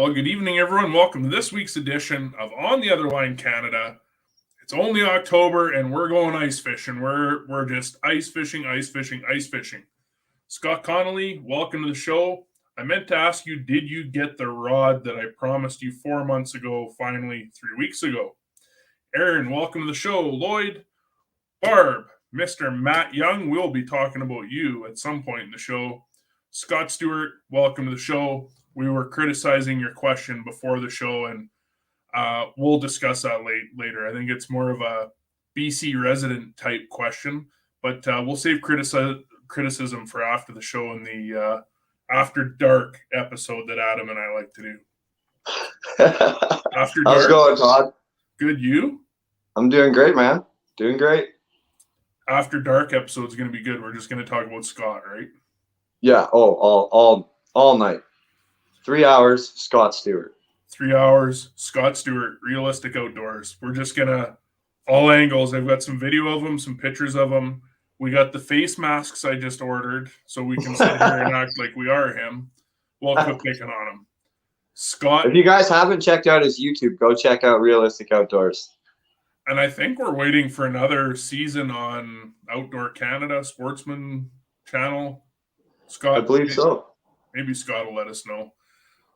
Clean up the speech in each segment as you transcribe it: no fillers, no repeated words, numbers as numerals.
Well, good evening, everyone. Welcome to this week's edition of On the Other Line Canada. It's only October, and we're going ice fishing. We're just ice fishing. Scott Connolly, welcome to the show. I meant to ask you, did you get the rod that I promised you 4 months ago, finally 3 weeks ago? Aaron, welcome to the show. Lloyd, Barb, Mr. Matt Young, we'll be talking about you at some point in the show. Scott Stewart, welcome to the show. We were criticizing your question before the show, and we'll discuss that later. I think it's more of a BC resident type question, but we'll save criticism for after the show in the After Dark episode that Adam and I like to do. After Dark. How's it going, Todd? Good, you? I'm doing great, man. Doing great. After Dark episode is going to be good. We're just going to talk about Scott, right? Yeah. Oh, all night. 3 hours, Scott Stewart. 3 hours, Scott Stewart, Realistic Outdoors. We're just going to, all angles. I've got some video of them, some pictures of them. We got the face masks I just ordered, so we can sit here and act like we are him. We'll quit picking on him. Scott. If you guys haven't checked out his YouTube, go check out Realistic Outdoors. And I think we're waiting for another season on Outdoor Canada Sportsman channel. Scott, I believe so. Maybe Scott will let us know.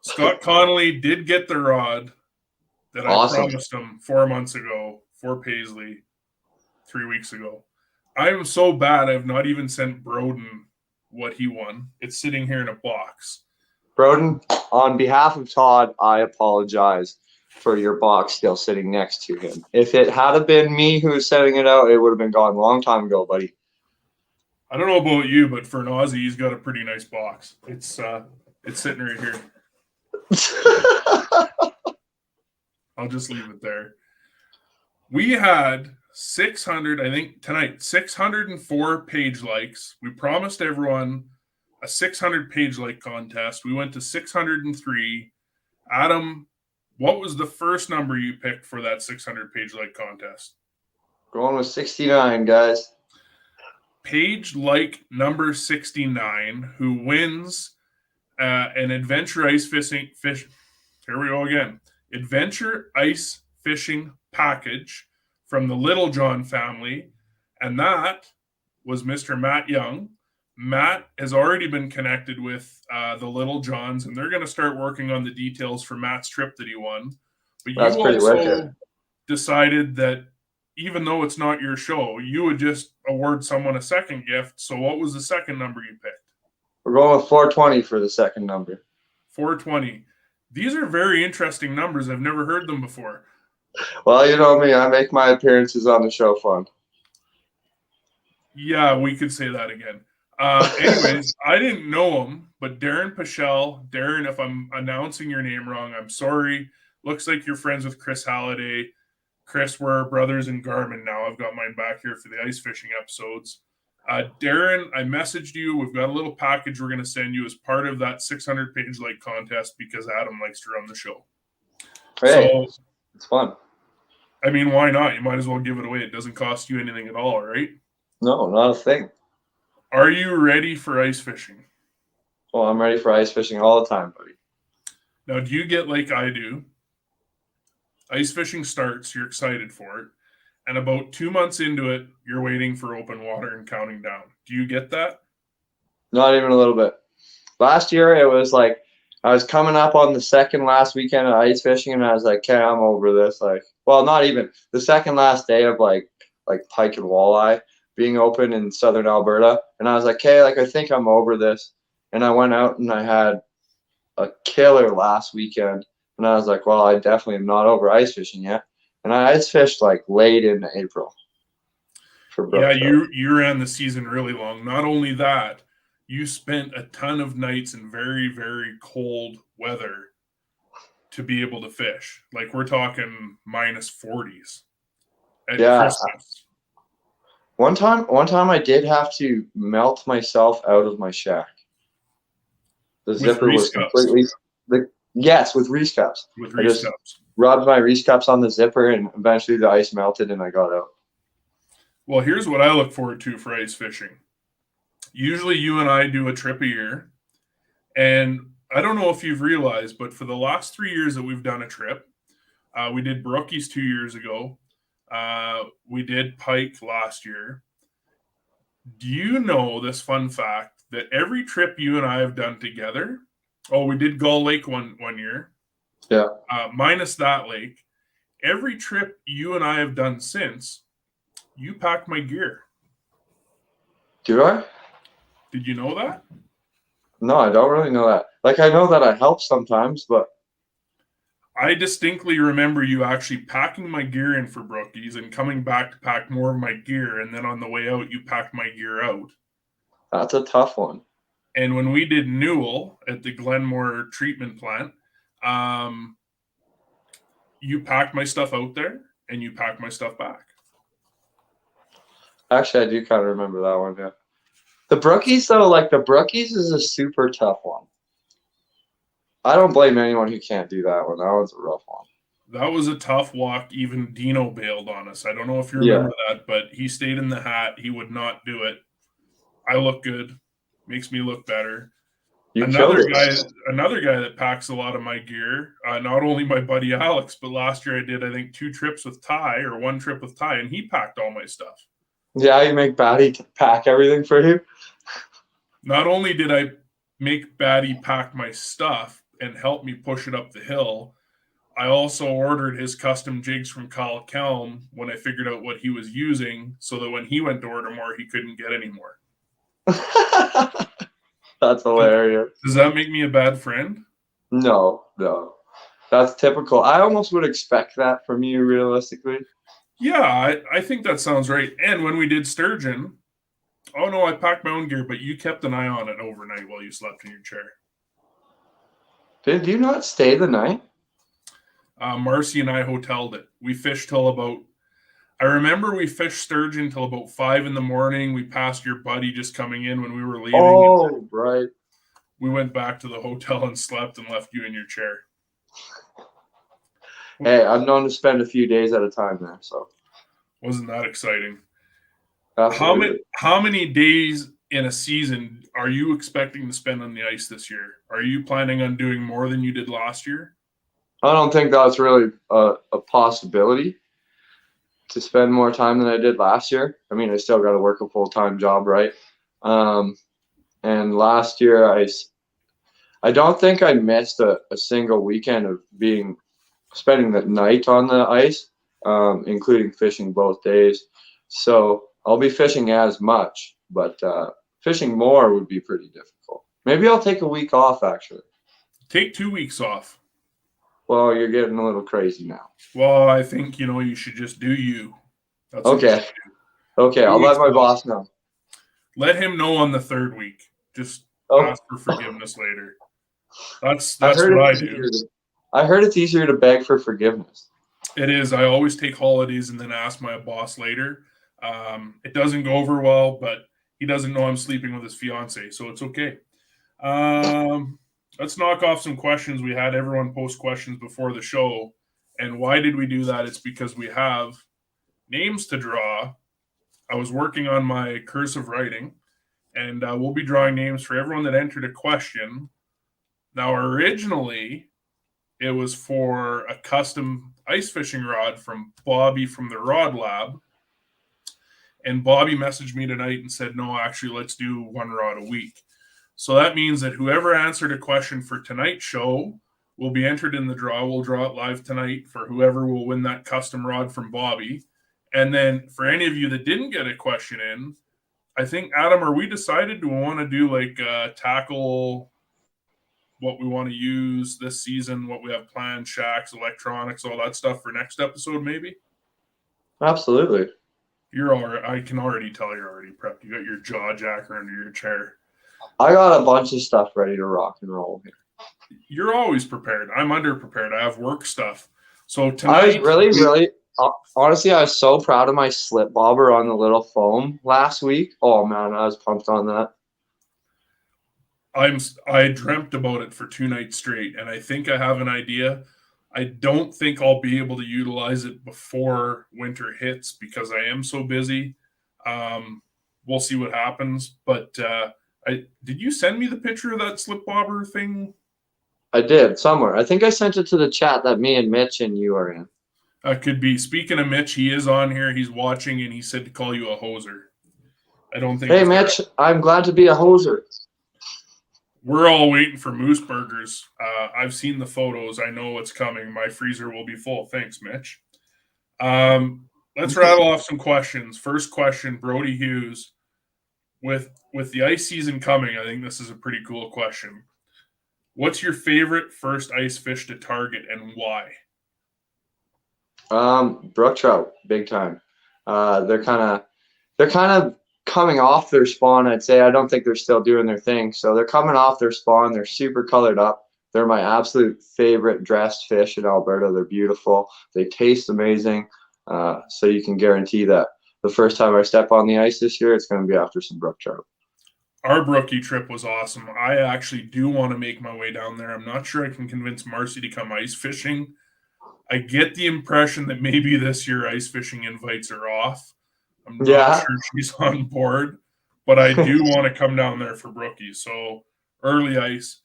Scott Connolly did get the rod that I promised him 4 months ago for Paisley 3 weeks ago. I am so bad I've not even sent Broden what he won. It's sitting here in a box. Broden, on behalf of Todd, I apologize for your box still sitting next to him. If it had been me who was sending it out, it would have been gone a long time ago, buddy. I don't know about you, but for an Aussie, he's got a pretty nice box. It's sitting right here. I'll just leave it there. We had 600, I think tonight, 604 page likes. We promised everyone a 600 page like contest. We went to 603. Adam, what was the first number you picked for that 600 page like contest? Going with 69, guys. Page like number 69, who wins an adventure ice fishing. Here we go again. Adventure ice fishing package from the Little John family, and that was Mr. Matt Young. Matt has already been connected with the Little Johns, and they're going to start working on the details for Matt's trip that he won. But That's you also wicked. Decided that even though it's not your show, you would just award someone a second gift. So what was the second number you picked? We're going with 420 for the second number. 420. These are very interesting numbers. I've never heard them before. Well, you know me. I make my appearances on the show fun. Yeah, we could say that again. Anyways, I didn't know him, but Darren Pichelle. Darren, if I'm announcing your name wrong, I'm sorry. Looks like you're friends with Chris Halliday. Chris, we're brothers in Garmin now. I've got mine back here for the ice fishing episodes. Darren, I messaged you. We've got a little package we're going to send you as part of that 600 page like contest because Adam likes to run the show. Hey, so, it's fun. I mean, why not? You might as well give it away. It doesn't cost you anything at all, right? No, not a thing. Are you ready for ice fishing? Well, I'm ready for ice fishing all the time, buddy. Now, do you get like I do? Ice fishing starts, you're excited for it. And about 2 months into it, you're waiting for open water and counting down. Do you get that? Not even a little bit. Last year, it was like I was coming up on the second last weekend of ice fishing, and I was like, okay, I'm over this. Like, well, not even. The second last day of like pike and walleye being open in southern Alberta. And I was like, okay, like I think I'm over this. And I went out and I had a killer last weekend. And I was like, well, I definitely am not over ice fishing yet. And I ice fished like late in April. Yeah, you ran the season really long. Not only that, you spent a ton of nights in very, very cold weather to be able to fish. Like we're talking minus 40s at Christmas. One time I did have to melt myself out of my shack. The zipper was completely yes, with Reese cups. With Reese cups. Rubbed my Reese cups on the zipper, and eventually the ice melted, and I got out. Well, here's what I look forward to for ice fishing. Usually you and I do a trip a year, and I don't know if you've realized, but for the last 3 years that we've done a trip, we did Brookies 2 years ago. We did Pike last year. Do you know this fun fact that every trip you and I have done together? Oh, we did Gull Lake one year. Yeah. Minus that lake. Every trip you and I have done since, you packed my gear. Do I? Did you know that? No, I don't really know that. Like, I know that I help sometimes, but I distinctly remember you actually packing my gear in for Brookies and coming back to pack more of my gear. And then on the way out, you packed my gear out. that's a tough one. And when we did Newell at the Glenmore treatment plant, you packed my stuff out there and you packed my stuff back. Actually, I do kind of remember that one, yeah. The Brookies, though, like the Brookies is a super tough one. I don't blame anyone who can't do that one. That one's a rough one. That was a tough walk. Even Dino bailed on us. I don't know if you remember that, but he stayed in the hat. He would not do it. I look good. Makes me look better. Another guy that packs a lot of my gear, not only my buddy Alex, but last year I did, I think, 2 trips with Ty or 1 trip with Ty, and he packed all my stuff. Yeah, you make Batty pack everything for you? Not only did I make Batty pack my stuff and help me push it up the hill, I also ordered his custom jigs from Kyle Kelm when I figured out what he was using so that when he went to order more, he couldn't get any more. That's hilarious. Does that make me a bad friend? No. That's typical. I almost would expect that from you, realistically. Yeah, I think that sounds right. And when we did Sturgeon, oh no, I packed my own gear, but you kept an eye on it overnight while you slept in your chair. Did you not stay the night? Marcy and I hoteled it. We fished till about, I remember we fished sturgeon till about 5 a.m. We passed your buddy just coming in when we were leaving. Oh, right. We went back to the hotel and slept and left you in your chair. Hey, I'm known to spend a few days at a time there, so. Wasn't that exciting? Absolutely. How many days in a season are you expecting to spend on the ice this year? Are you planning on doing more than you did last year? I don't think that's really a possibility to spend more time than I did last year. I mean, I still got to work a full-time job, right? And last year, I don't think I missed a single weekend of spending the night on the ice, including fishing both days. So I'll be fishing as much, but fishing more would be pretty difficult. Maybe I'll take a week off, actually. Take 2 weeks off. Well, you're getting a little crazy now. Well, I think, you should just do you. That's okay. Okay, I'll let my boss know. Let him know on the 3rd week. Just ask for forgiveness later. That's what I do. I heard it's easier to beg for forgiveness. It is. I always take holidays and then ask my boss later. It doesn't go over well, but he doesn't know I'm sleeping with his fiance, so it's okay. Let's knock off some questions. We had everyone post questions before the show. And why did we do that? It's because we have names to draw. I was working on my cursive writing, and we'll be drawing names for everyone that entered a question. Now, originally, it was for a custom ice fishing rod from Bobby from the Rod Lab. And Bobby messaged me tonight and said, no, actually, let's do 1 rod a week. So that means that whoever answered a question for tonight's show will be entered in the draw. We'll draw it live tonight for whoever will win that custom rod from Bobby. And then for any of you that didn't get a question in, I think, Adam, are we decided do we want to do like tackle what we want to use this season, what we have planned, shacks, electronics, all that stuff for next episode maybe? Absolutely. I can already tell you're already prepped. You got your jaw jacker under your chair. I got a bunch of stuff ready to rock and roll here. You're always prepared. I'm underprepared. I have work stuff. So tonight, I was really, honestly, I was so proud of my slip bobber on the little foam last week. Oh man, I was pumped on that. I dreamt about it for 2 nights straight, and I think I have an idea. I don't think I'll be able to utilize it before winter hits because I am so busy. We'll see what happens. But did you send me the picture of that slip bobber thing? I did somewhere. I think I sent it to the chat that me and Mitch and you are in. Could be. Speaking of Mitch, he is on here. He's watching, and he said to call you a hoser. I don't think. Hey, Mitch, I'm glad to be a hoser. We're all waiting for moose burgers. I've seen the photos. I know what's coming. My freezer will be full. Thanks, Mitch. Let's rattle off some questions. First question, Brody Hughes. With the ice season coming, I think this is a pretty cool question. What's your favorite first ice fish to target and why? Brook trout, big time. They're kind of coming off their spawn, I'd say. I don't think they're still doing their thing. So they're coming off their spawn. They're super colored up. They're my absolute favorite dressed fish in Alberta. They're beautiful. They taste amazing. So you can guarantee that the first time I step on the ice this year, it's going to be after some brook trout. Our brookie trip was awesome. I actually do want to make my way down there. I'm not sure I can convince Marcy to come ice fishing. I get the impression that maybe this year ice fishing invites are off. I'm not sure she's on board, but I do want to come down there for brookies. So early ice.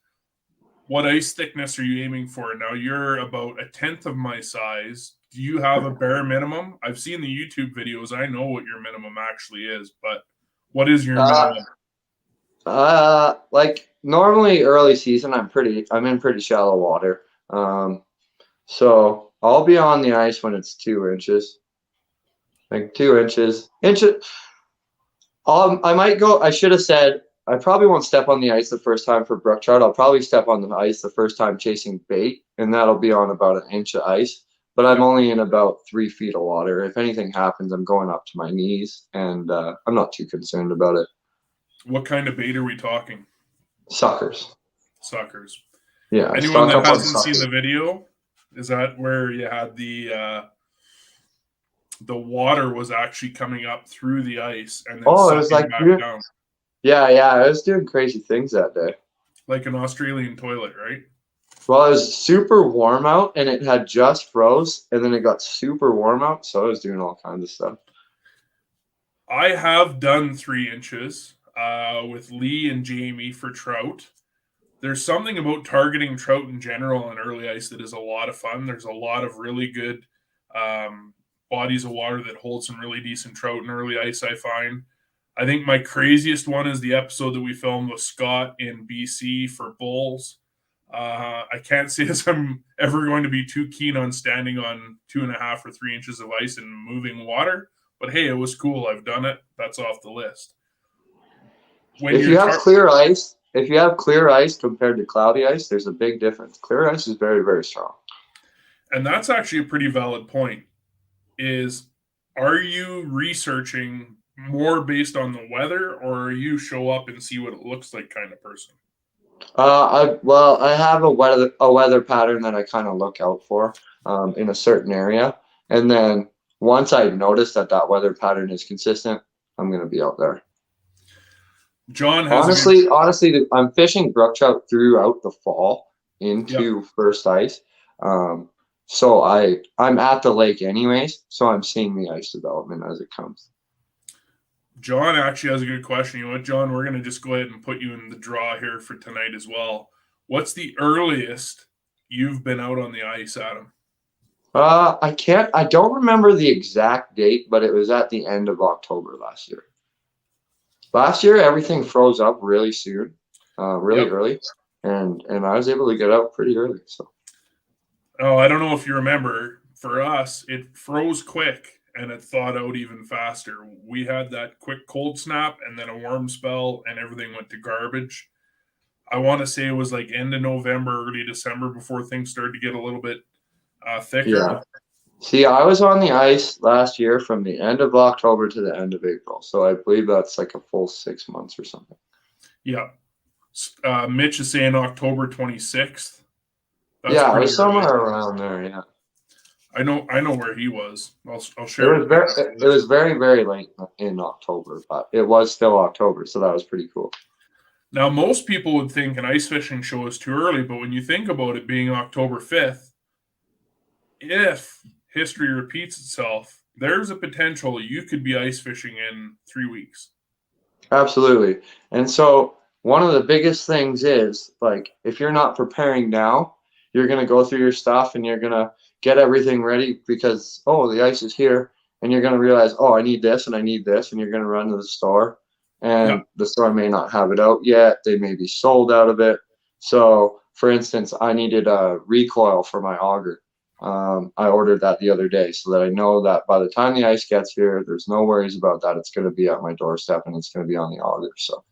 What ice thickness are you aiming for? Now you're about 1/10 of my size. Do you have a bare minimum? I've seen the YouTube videos. I know what your minimum actually is, but what is your minimum? Like normally early season, I'm in pretty shallow water. So I'll be on the ice when it's 2 inches. Like 2 inches. I might go. I should have said I probably won't step on the ice the first time for brook trout. I'll probably step on the ice the first time chasing bait, and that'll be on about 1 inch of ice. But I'm only in about 3 feet of water. If anything happens, I'm going up to my knees, and I'm not too concerned about it. What kind of bait are we talking? Suckers. Suckers. Yeah. Anyone that hasn't seen the video, is that where you had the water was actually coming up through the ice and then it was like back down? Yeah, I was doing crazy things that day. Like an Australian toilet, right? Well, it was super warm out, and it had just froze, and then it got super warm out, so I was doing all kinds of stuff. I have done 3 inches with Lee and Jamie for trout. There's something about targeting trout in general on early ice that is a lot of fun. There's a lot of really good bodies of water that hold some really decent trout in early ice, I find. I think my craziest one is the episode that we filmed with Scott in BC for bulls. I can't say as I'm ever going to be too keen on standing on 2.5 or 3 inches of ice and moving water, but hey, it was cool. I've done it. That's off the list. If you have clear ice compared to cloudy ice, there's a big difference. Clear ice is very, very strong. And that's actually a pretty valid point. Are you researching more based on the weather, or are you show up and see what it looks like kind of person? I have a weather pattern that I kind of look out for in a certain area, and then once I notice that weather pattern is consistent, I'm going to be out there. John has honestly, I'm fishing brook trout throughout the fall into first ice. So I'm at the lake anyways, so I'm seeing the ice development as it comes. John actually has a good question. You know what, John? We're going to just go ahead and put you in the draw here for tonight as well. What's the earliest you've been out on the ice, Adam? I don't remember the exact date, but it was at the end of October last year. Last year, everything froze up really soon, really early, and I was able to get out pretty early. So. Oh, I don't know if you remember. For us, it froze quick and it thawed out even faster. We had that quick cold snap and then a warm spell, and everything went to garbage. I want to say it was like end of November, early December before things started to get a little bit thicker. Yeah. See, I was on the ice last year from the end of October to the end of April. So I believe that's like a full 6 months or something. Yeah. Mitch is saying October 26th. That's it was somewhere around there, yeah. I know where he was. I'll share. It was very, very late in October, but it was still October, so that was pretty cool. Now, most people would think an ice fishing show is too early, but when you think about it being October 5th, if history repeats itself, there's a potential you could be ice fishing in 3 weeks. Absolutely. And so one of the biggest things is, like, if you're not preparing now, you're going to go through your stuff and you're going to get everything ready because, oh, the ice is here. And you're going to realize, oh, I need this and I need this. And you're going to run to the store. Yeah. And the store may not have it out yet. They may be sold out of it. So, for instance, I needed a recoil for my auger. I ordered that the other day so that I know that by the time the ice gets here, there's no worries about that. It's going to be at my doorstep and it's going to be on the auger. So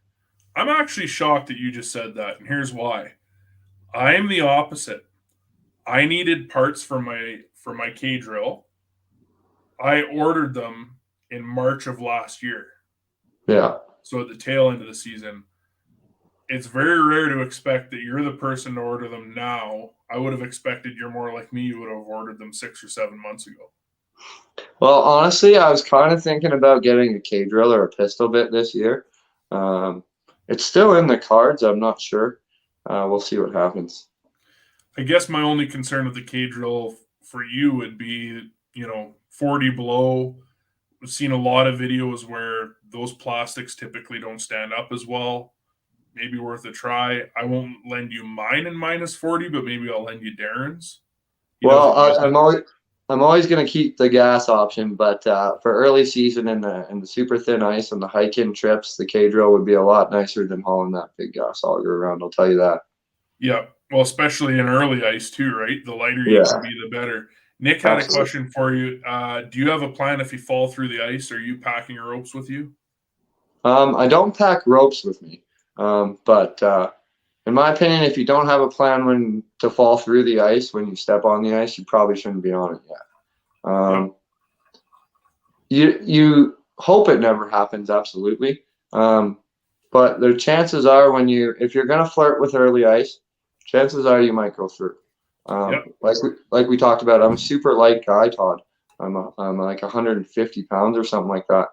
I'm actually shocked that you just said that, and here's why. I am the opposite. I needed parts for my K drill. I ordered them in March of last year. yeah. So at the tail end of the season, it's very rare to expect that you're the person to order them now. I would have expected you're more like me. You would have ordered them 6 or 7 months ago. Well, honestly, I was kind of thinking about getting a K drill or a pistol bit this year. It's still in the cards. I'm not sure. We'll see what happens. I guess my only concern with the K drill for you would be, 40 below. We've seen a lot of videos where those plastics typically don't stand up as well. Maybe worth a try. I won't lend you mine in -40, but maybe I'll lend you Darren's. Well, I'm always going to keep the gas option, but for early season and the super thin ice and the hike-in trips, the K drill would be a lot nicer than hauling that big gas auger around. I'll tell you that. Yeah, well, especially in early ice too, right? The lighter you can be, the better. Nick had a question for you. Do you have a plan if you fall through the ice? Are you packing your ropes with you? I don't pack ropes with me, but in my opinion, if you don't have a plan when to fall through the ice when you step on the ice, you probably shouldn't be on it yet. You hope it never happens, absolutely. But the chances are if you're gonna flirt with early ice, chances are you might go through. Like we talked about, I'm a super light guy, Todd. I'm like 150 pounds or something like that,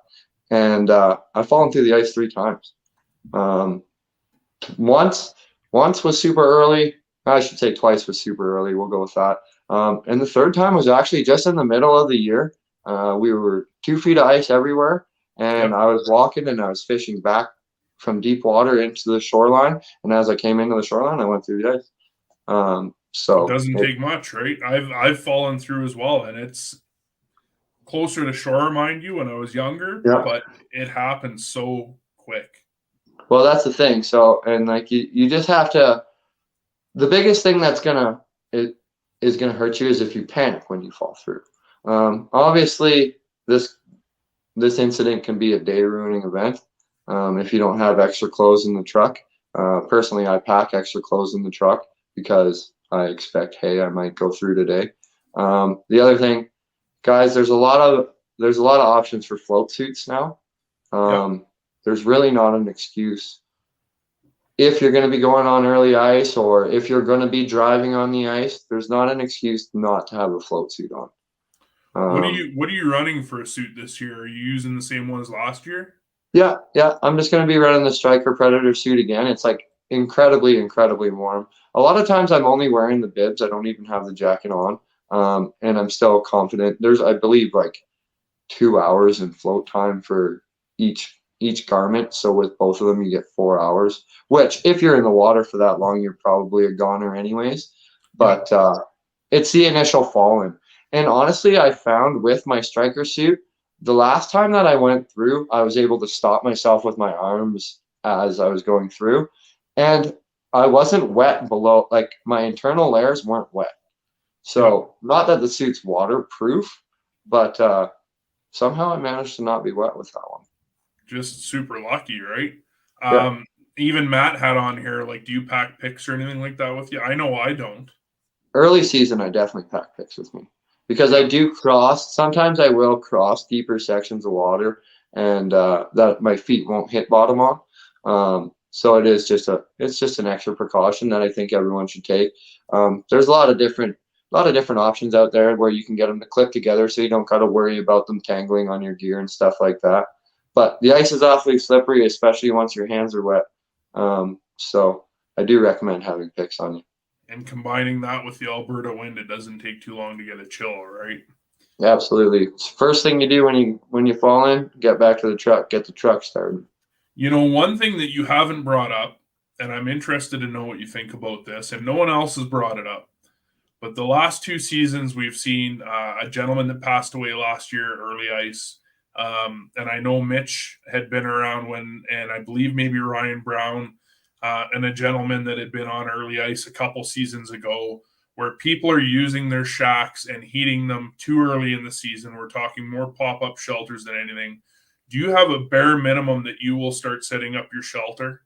and I've fallen through the ice 3 times. Once was super early. I should say twice was super early. We'll go with that. And the third time was actually just in the middle of the year. We were 2 feet of ice everywhere, and I was walking and I was fishing back from deep water into the shoreline. And as I came into the shoreline, I went through the ice. So it doesn't take much, right? I've fallen through as well, and it's closer to shore, mind you, when I was younger, but it happens so quick. Well, that's the thing. So, and like you just have to. The biggest thing that's is gonna hurt you is if you panic when you fall through. Obviously, this incident can be a day-ruining event if you don't have extra clothes in the truck. Personally, I pack extra clothes in the truck because I expect, hey, I might go through today. The other thing, guys, there's a lot of options for float suits now. There's really not an excuse if you're going to be going on early ice or if you're going to be driving on the ice. There's not an excuse not to have a float suit on. What are you running for a suit this year? Are you using the same one as last year? Yeah. I'm just going to be running the Striker Predator suit again. It's like incredibly, incredibly warm. A lot of times I'm only wearing the bibs. I don't even have the jacket on. And I'm still confident. There's, I believe, like 2 hours in float time for each garment. So with both of them, you get 4 hours, which if you're in the water for that long, you're probably a goner anyways. But it's the initial fall in. And honestly, I found with my Striker suit, the last time that I went through, I was able to stop myself with my arms as I was going through. And I wasn't wet below, like my internal layers weren't wet. So not that the suit's waterproof, but somehow I managed to not be wet with that one. Just super lucky, right? Yeah. Even Matt had on here, like, do you pack picks or anything like that with you? I know I don't. Early season, I definitely pack picks with me because I do cross. Sometimes I will cross deeper sections of water and that my feet won't hit bottom on. So it's just an extra precaution that I think everyone should take. There's a lot of different options out there where you can get them to clip together so you don't got to worry about them tangling on your gear and stuff like that. But the ice is awfully slippery, especially once your hands are wet. So I do recommend having picks on you. And combining that with the Alberta wind, it doesn't take too long to get a chill, right? Absolutely. It's the first thing you do when you fall in, get back to the truck, get the truck started. One thing that you haven't brought up, and I'm interested to know what you think about this, and no one else has brought it up. But the last 2 seasons, we've seen a gentleman that passed away last year, early ice. And I know Mitch had been around and I believe maybe Ryan Brown and a gentleman that had been on early ice a couple seasons ago, where people are using their shacks and heating them too early in the season. We're talking more pop-up shelters than anything. Do you have a bare minimum that you will start setting up your shelter?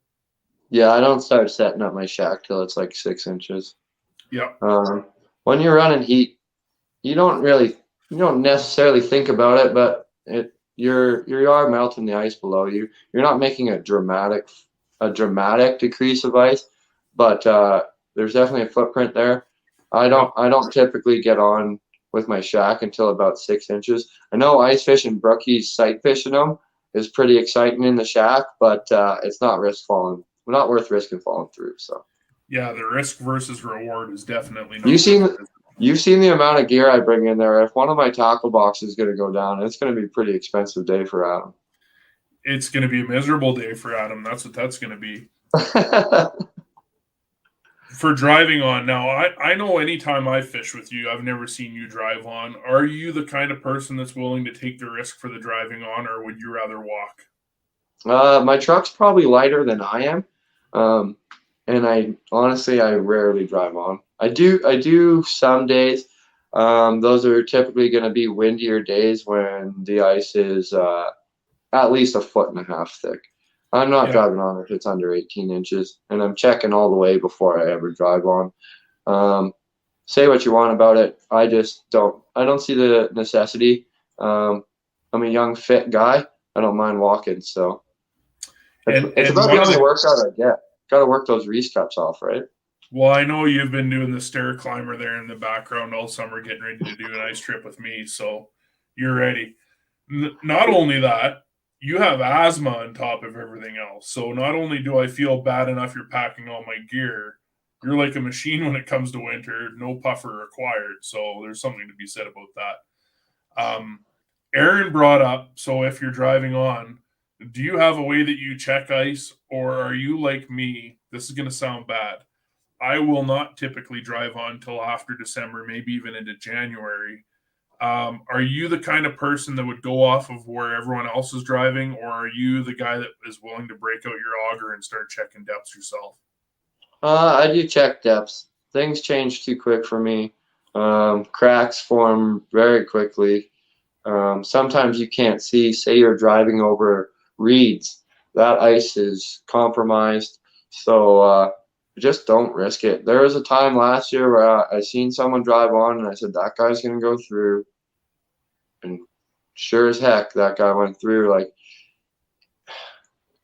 Yeah, I don't start setting up my shack till it's like 6 inches. Yeah. When you're running heat, you don't necessarily think about it, but you are melting the ice below you. You're not making a dramatic decrease of ice, but there's definitely a footprint there. I don't typically get on with my shack until about 6 inches. I know ice fishing, brookies sight fishing them is pretty exciting in the shack, but it's not worth risking falling through. So yeah, the risk versus reward is definitely not. You've seen the amount of gear I bring in there. If one of my tackle boxes is going to go down, it's going to be a pretty expensive day for Adam. It's going to be a miserable day for Adam. That's what that's going to be. For driving on. Now, I know anytime I fish with you, I've never seen you drive on. Are you the kind of person that's willing to take the risk for the driving on, or would you rather walk? My truck's probably lighter than I am. And I rarely drive on. I do some days. Those are typically going to be windier days when the ice is at least 1.5 feet thick. I'm not driving on if it's under 18 inches, and I'm checking all the way before I ever drive on. Say what you want about it. I don't see the necessity. I'm a young, fit guy. I don't mind walking, so it's about the only workout I get. Got to work those Reese cups off, right? Well, I know you've been doing the stair climber there in the background all summer, getting ready to do an ice trip with me, so you're ready. Not only that, you have asthma on top of everything else. So not only do I feel bad enough you're packing all my gear, you're like a machine when it comes to winter, no puffer required. So there's something to be said about that. Aaron brought up, so if you're driving on, do you have a way that you check ice, or are you like me? This is going to sound bad. I will not typically drive on till after December, maybe even into January. Are you the kind of person that would go off of where everyone else is driving, or are you the guy that is willing to break out your auger and start checking depths yourself? I do check depths. Things change too quick for me. Cracks form very quickly. Sometimes you can't see. Say you're driving over reeds, that ice is compromised. So just don't risk it. There was a time last year where I seen someone drive on, and I said, that guy's going to go through. And sure as heck, that guy went through. Like,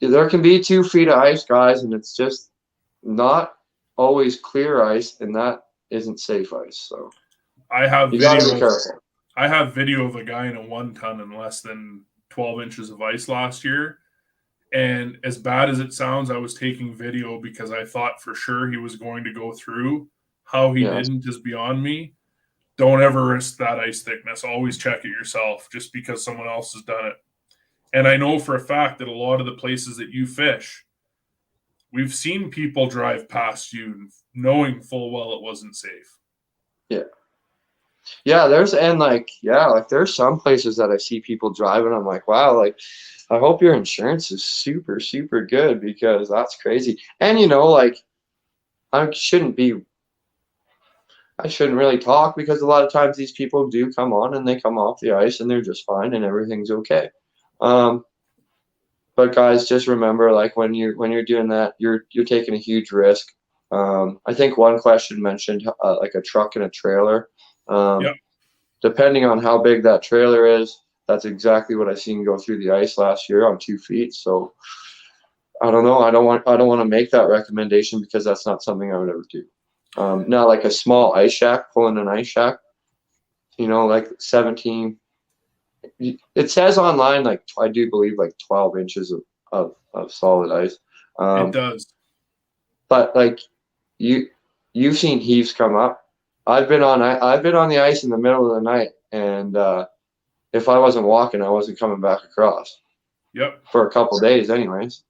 there can be 2 feet of ice, guys, and it's just not always clear ice, and that isn't safe ice. So I have you got to be careful. I have video of a guy in a 1 ton in less than 12 inches of ice last year. And as bad as it sounds, I was taking video because I thought for sure he was going to go through. How he didn't is beyond me. Don't ever risk that ice thickness. Always check it yourself just because someone else has done it. And I know for a fact that a lot of the places that you fish, we've seen people drive past you knowing full well it wasn't safe. Yeah, there's some places that I see people driving. I'm like, wow, like, I hope your insurance is super, super good, because that's crazy. And like, I shouldn't really talk, because a lot of times these people do come on and they come off the ice and they're just fine and everything's okay. But guys, just remember, like, when you're doing that, you're taking a huge risk. I think one question mentioned like a truck and a trailer. Depending on how big that trailer is, that's exactly what I seen go through the ice last year on 2 feet. So I don't know. I don't want to make that recommendation, because that's not something I would ever do. Now, like a small ice shack, pulling an ice shack, like 17. It says online, like, I do believe, like 12 inches of solid ice. It does. But like, you've seen heaves come up. I've been on the ice in the middle of the night, and if I wasn't walking, I wasn't coming back across. Yep. For a couple of days, anyways.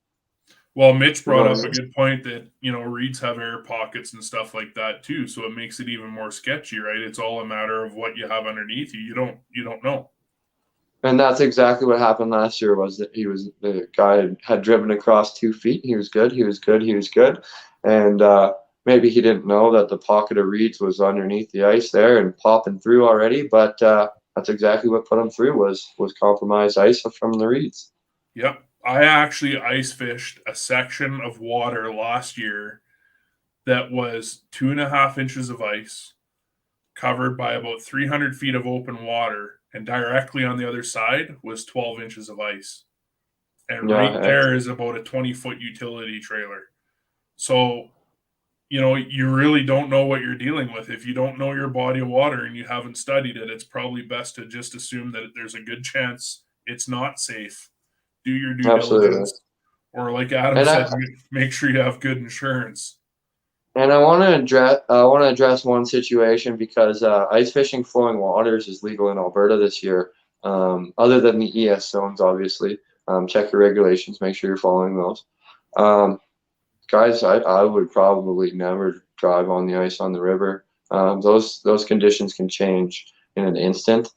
Well, Mitch You know brought what I up a mean? good point that, reeds have air pockets and stuff like that too, so it makes it even more sketchy, right? It's all a matter of what you have underneath you. You don't know. And that's exactly what happened last year. Was that the guy had driven across 2 feet. He was good. He was good. He was good, and maybe he didn't know that the pocket of reeds was underneath the ice there and popping through already. But that's exactly what put him through was compromised ice from the reeds. Yep. I actually ice fished a section of water last year that was 2.5 inches of ice, covered by about 300 feet of open water, and directly on the other side was 12 inches of ice. And right Yeah, there is about a 20-foot utility trailer. So, you really don't know what you're dealing with. If you don't know your body of water and you haven't studied it, it's probably best to just assume that there's a good chance it's not safe. Do your due absolutely. diligence. Or, like Adam And said, make sure you have good insurance. I want to address one situation because ice fishing flowing waters is legal in Alberta this year. Other than the ES zones, obviously. Check your regulations. Make sure you're following those. Um, Guys, I would probably never drive on the ice on the river. Those conditions can change in an instant.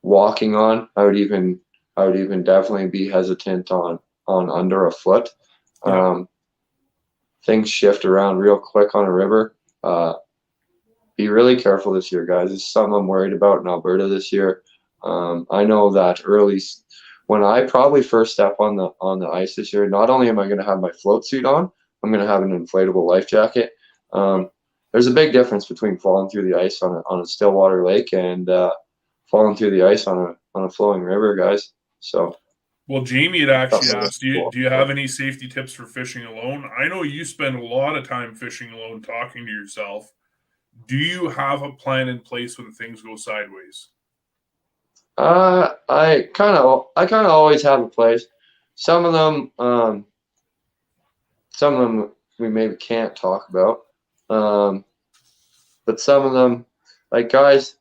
Walking on, I would even definitely be hesitant on under a foot. Yeah. Things shift around real quick on a river. Be really careful this year, guys. It's something I'm worried about in Alberta this year. I know that when I probably first step on the ice this year, not only am I going to have my float suit on, I'm going to have an inflatable life jacket. There's a big difference between falling through the ice on a still water lake and falling through the ice on a flowing river, guys. So. Well, Jamie had actually Something asked, do you have any safety tips for fishing alone? I know you spend a lot of time fishing alone, talking to yourself. Do you have a plan in place when things go sideways? I kind of always have a place. Some of them, we maybe can't talk about. But some of them, like, guys,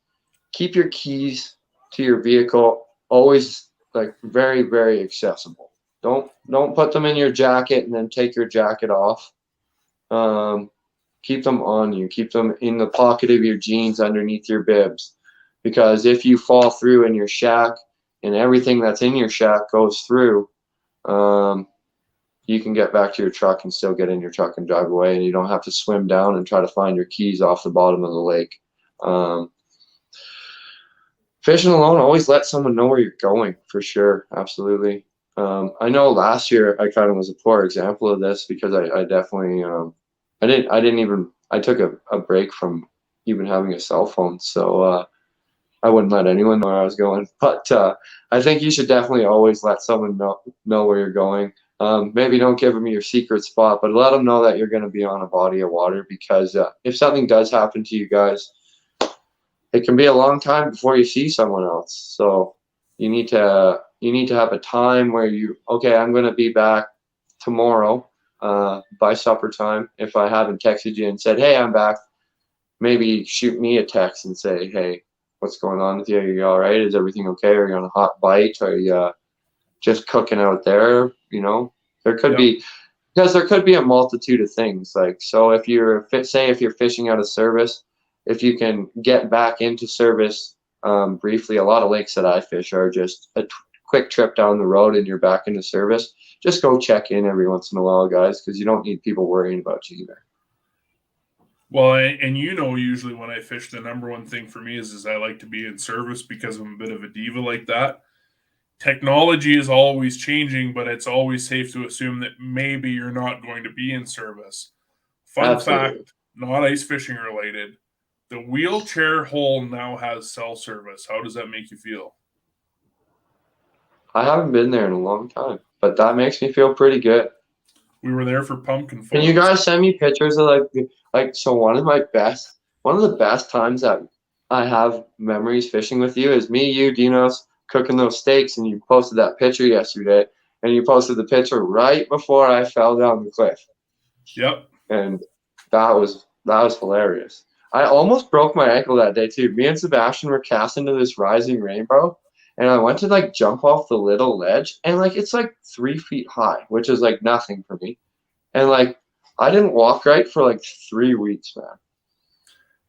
keep your keys to your vehicle always like very, very accessible. Don't put them in your jacket and then take your jacket off. Keep them on you. Keep them in the pocket of your jeans underneath your bibs. Because if you fall through in your shack and everything that's in your shack goes through, you can get back to your truck and still get in your truck and drive away, and you don't have to swim down and try to find your keys off the bottom of the lake. Fishing alone, always let someone know where you're going, for sure. Absolutely. I know last year I kind of was a poor example of this because I definitely I took a break from even having a cell phone, so I wouldn't let anyone know where I was going. But I think you should definitely always let someone know where you're going. Maybe don't give them your secret spot, but let them know that you're going to be on a body of water, because if something does happen to you guys, it can be a long time before you see someone else. So you need to have a time where I'm going to be back tomorrow by supper time. If I haven't texted you and said, hey, I'm back, maybe shoot me a text and say, hey, what's going on with you? Are you all right? Is everything okay? Are you on a hot bite? Are you just cooking out there? There could be, because there could be a multitude of things. Like, so if you're fishing out of service, if you can get back into service briefly, a lot of lakes that I fish are just a quick trip down the road and you're back into service. Just go check in every once in a while, guys, because you don't need people worrying about you either. Well, and usually when I fish, the number one thing for me is I like to be in service because I'm a bit of a diva like that. Technology is always changing, but it's always safe to assume that maybe you're not going to be in service. Fun Absolutely. fact, not ice fishing related, the wheelchair hole now has cell service. How does that make you feel? I haven't been there in a long time, but that makes me feel pretty good. We were there for pumpkin Can you photos. guys send me pictures of so one of the best times that I have memories fishing with you is me, you, Dinos, cooking those steaks, and you posted that picture yesterday, and you posted the picture right before I fell down the cliff. Yep. And that was hilarious. I almost broke my ankle that day too. Me and Sebastian were casting to this rising rainbow, And I went to like jump off the little ledge, and like it's like 3 feet high, which is like nothing for me. And like I didn't walk right for like 3 weeks, man.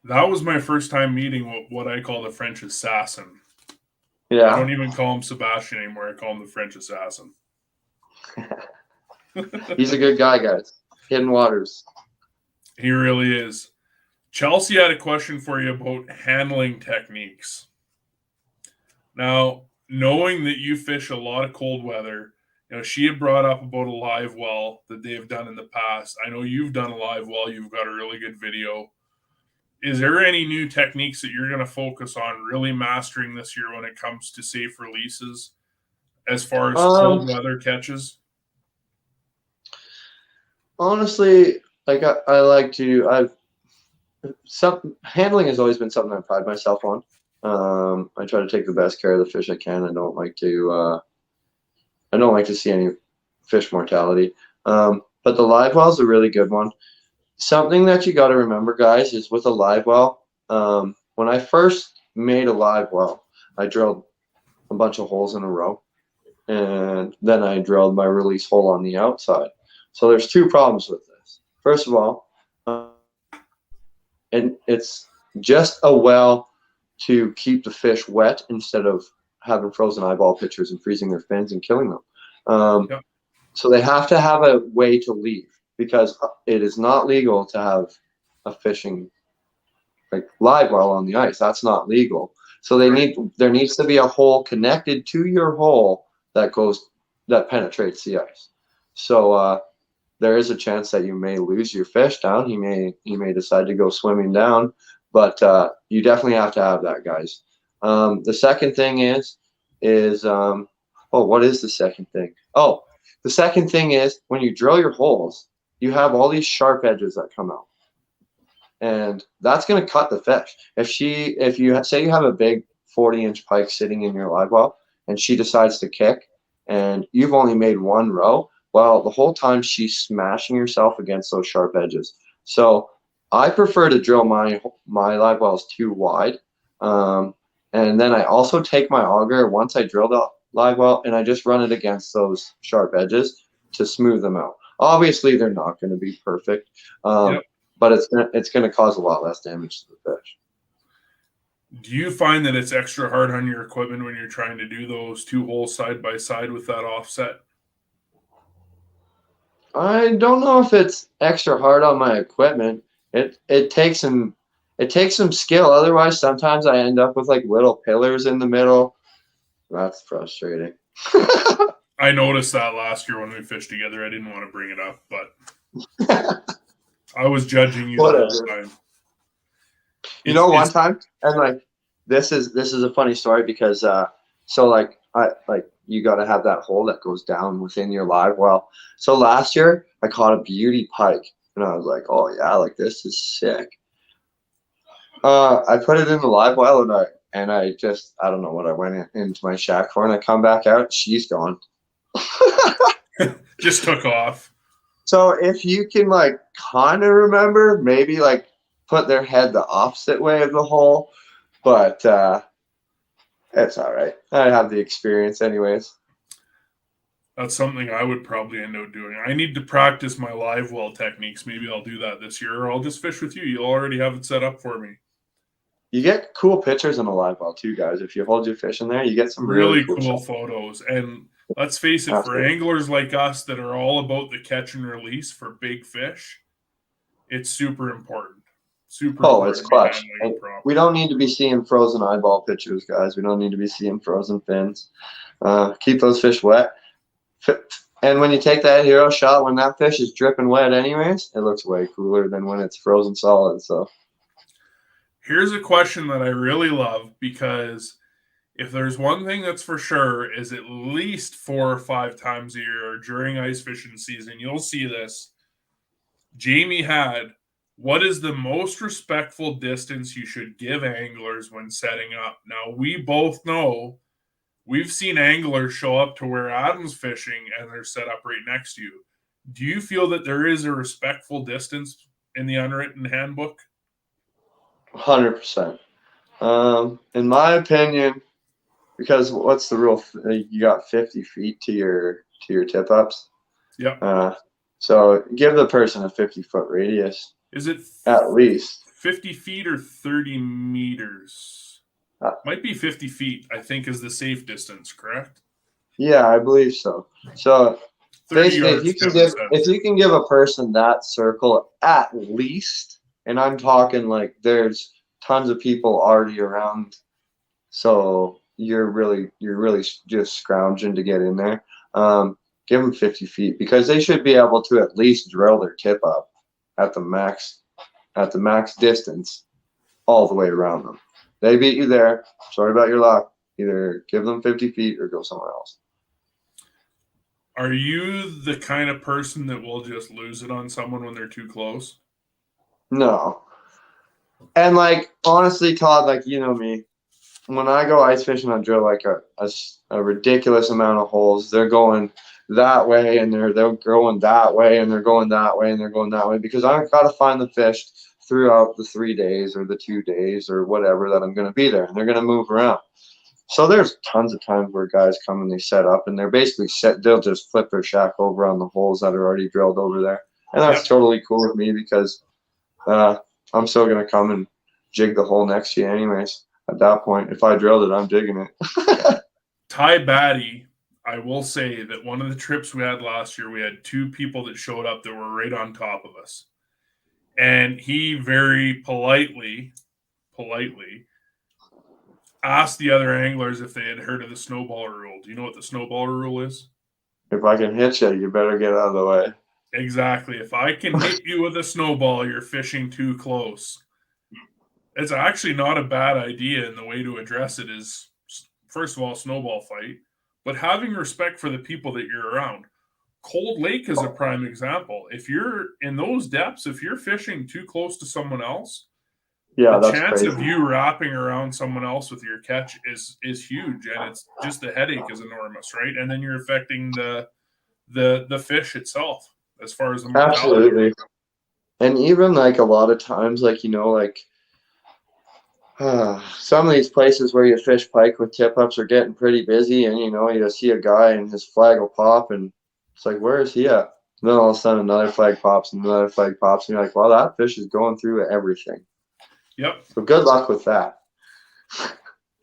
That was my first time meeting what I call the French assassin. I Yeah. don't even call him Sebastian anymore. I call him the French assassin. He's a good guy, guys. Hidden Waters. He really is. Chelsea had a question for you about handling techniques. Now, knowing that you fish a lot of cold weather, she had brought up about a live well that they've done in the past. I know you've done a live well. You've got a really good video. Is there any new techniques that you're going to focus on really mastering this year when it comes to safe releases as far as cold weather catches? Honestly, like I like to. Handling has always been something I pride myself on. I try to take the best care of the fish I can. I don't like to see any fish mortality. But the live well is a really good one. Something that you got to remember, guys, is with a live well. When I first made a live well, I drilled a bunch of holes in a row, and then I drilled my release hole on the outside. So there's 2 problems with this. First of all, and it's just a well to keep the fish wet instead of having frozen eyeball pitchers and freezing their fins and killing them. Yep. So they have to have a way to leave, because it is not legal to have a fishing like live well on the ice. That's not legal. So there needs to be a hole connected to your hole that penetrates the ice. So there is a chance that you may lose your fish down. He may decide to go swimming down, but you definitely have to have that, guys. The second thing is what is the second thing? Oh, the second thing is when you drill your holes, you have all these sharp edges that come out, and that's going to cut the fish. If you say you have a big 40-inch pike sitting in your live well, and she decides to kick, and you've only made 1 row, well, the whole time she's smashing herself against those sharp edges. So I prefer to drill my live wells too wide, and then I also take my auger once I drill the live well, and I just run it against those sharp edges to smooth them out. Obviously, they're not going to be perfect, but it's going to cause a lot less damage to the fish. Do you find that it's extra hard on your equipment when you're trying to do those 2 holes side by side with that offset? I don't know if it's extra hard on my equipment. It takes some skill. Otherwise, sometimes I end up with like little pillars in the middle. That's frustrating. I noticed that last year when we fished together. I didn't want to bring it up, but I was judging you the whole time. One time, and like this is a funny story, because you got to have that hole that goes down within your live well. So last year I caught a beauty pike, and I was like, oh yeah, like this is sick. I put it in the live well, and I don't know what I went into my shack for, and I come back out, she's gone. Just took off. So if you can like kind of remember, maybe like put their head the opposite way of the hole, but it's all right. I have the experience anyways. That's something I would probably end up doing. I need to practice my live well techniques. Maybe I'll do that this year, or I'll just fish with you. You'll already have it set up for me. You get cool pictures in a live well too, guys. If you hold your fish in there, you get some really cool photos. And let's face it, for anglers like us that are all about the catch and release for big fish, it's super important. It's clutch. We don't need to be seeing frozen eyeball pictures, guys. We don't need to be seeing frozen fins. Keep those fish wet. And when you take that hero shot, when that fish is dripping wet anyways, it looks way cooler than when it's frozen solid. So here's a question that I really love, because if there's one thing that's for sure is at least 4 or 5 times a year during ice fishing season, you'll see this. Jamie had, what is the most respectful distance you should give anglers when setting up? Now, we both know, we've seen anglers show up to where Adam's fishing and they're set up right next to you. Do you feel that there is a respectful distance in the unwritten handbook? 100%. In my opinion, because what's the rule? You got 50 feet to your tip ups. Yep. So give the person a 50-foot radius. Is it at least 50 feet or 30 meters? Might be 50 feet, I think, is the safe distance, correct? Yeah, I believe so. So 30 basically, yards, if you can give a person that circle at least, and I'm talking like there's tons of people already around, so you're really just scrounging to get in there. Give them 50 feet because they should be able to at least drill their tip up at the max distance all the way around them. They beat you there. Sorry about your luck. Either give them 50 feet or go somewhere else. Are you the kind of person that will just lose it on someone when they're too close? No. And like honestly, Todd, like you know me, when I go ice fishing, I drill like a ridiculous amount of holes. They're going that way and they're going that way and they're going that way and they're going that way because I've got to find the fish throughout the 3 days or the 2 days or whatever that I'm going to be there, and they're going to move around. So there's tons of times where guys come and they set up and they're basically set. They'll just flip their shack over on the holes that are already drilled over there, and that's totally cool with me because I'm still going to come and jig the hole next to you anyways. At that point, if I drilled it, I'm digging it. Ty Batty, I will say that one of the trips we had last year, we had 2 people that showed up that were right on top of us. And he very politely asked the other anglers if they had heard of the snowball rule. Do you know what the snowball rule is? If I can hit you, you better get out of the way. Exactly. If I can hit you with a snowball, you're fishing too close. It's actually not a bad idea, and the way to address it is, first of all, snowball fight, but having respect for the people that you're around. Cold Lake is a prime example. If you're in those depths, if you're fishing too close to someone else, yeah, the that's chance crazy. of you wrapping around someone else with your catch is huge, and it's just the headache is enormous, right? And then you're affecting the fish itself as far as the mortality. Absolutely. And even like a lot of times, like you know, like some of these places where you fish pike with tip ups are getting pretty busy, and you know you see a guy and his flag will pop, and it's like, where is he at? And then all of a sudden another flag pops and another flag pops, and you're like, well, that fish is going through everything. Yep. So good luck with that.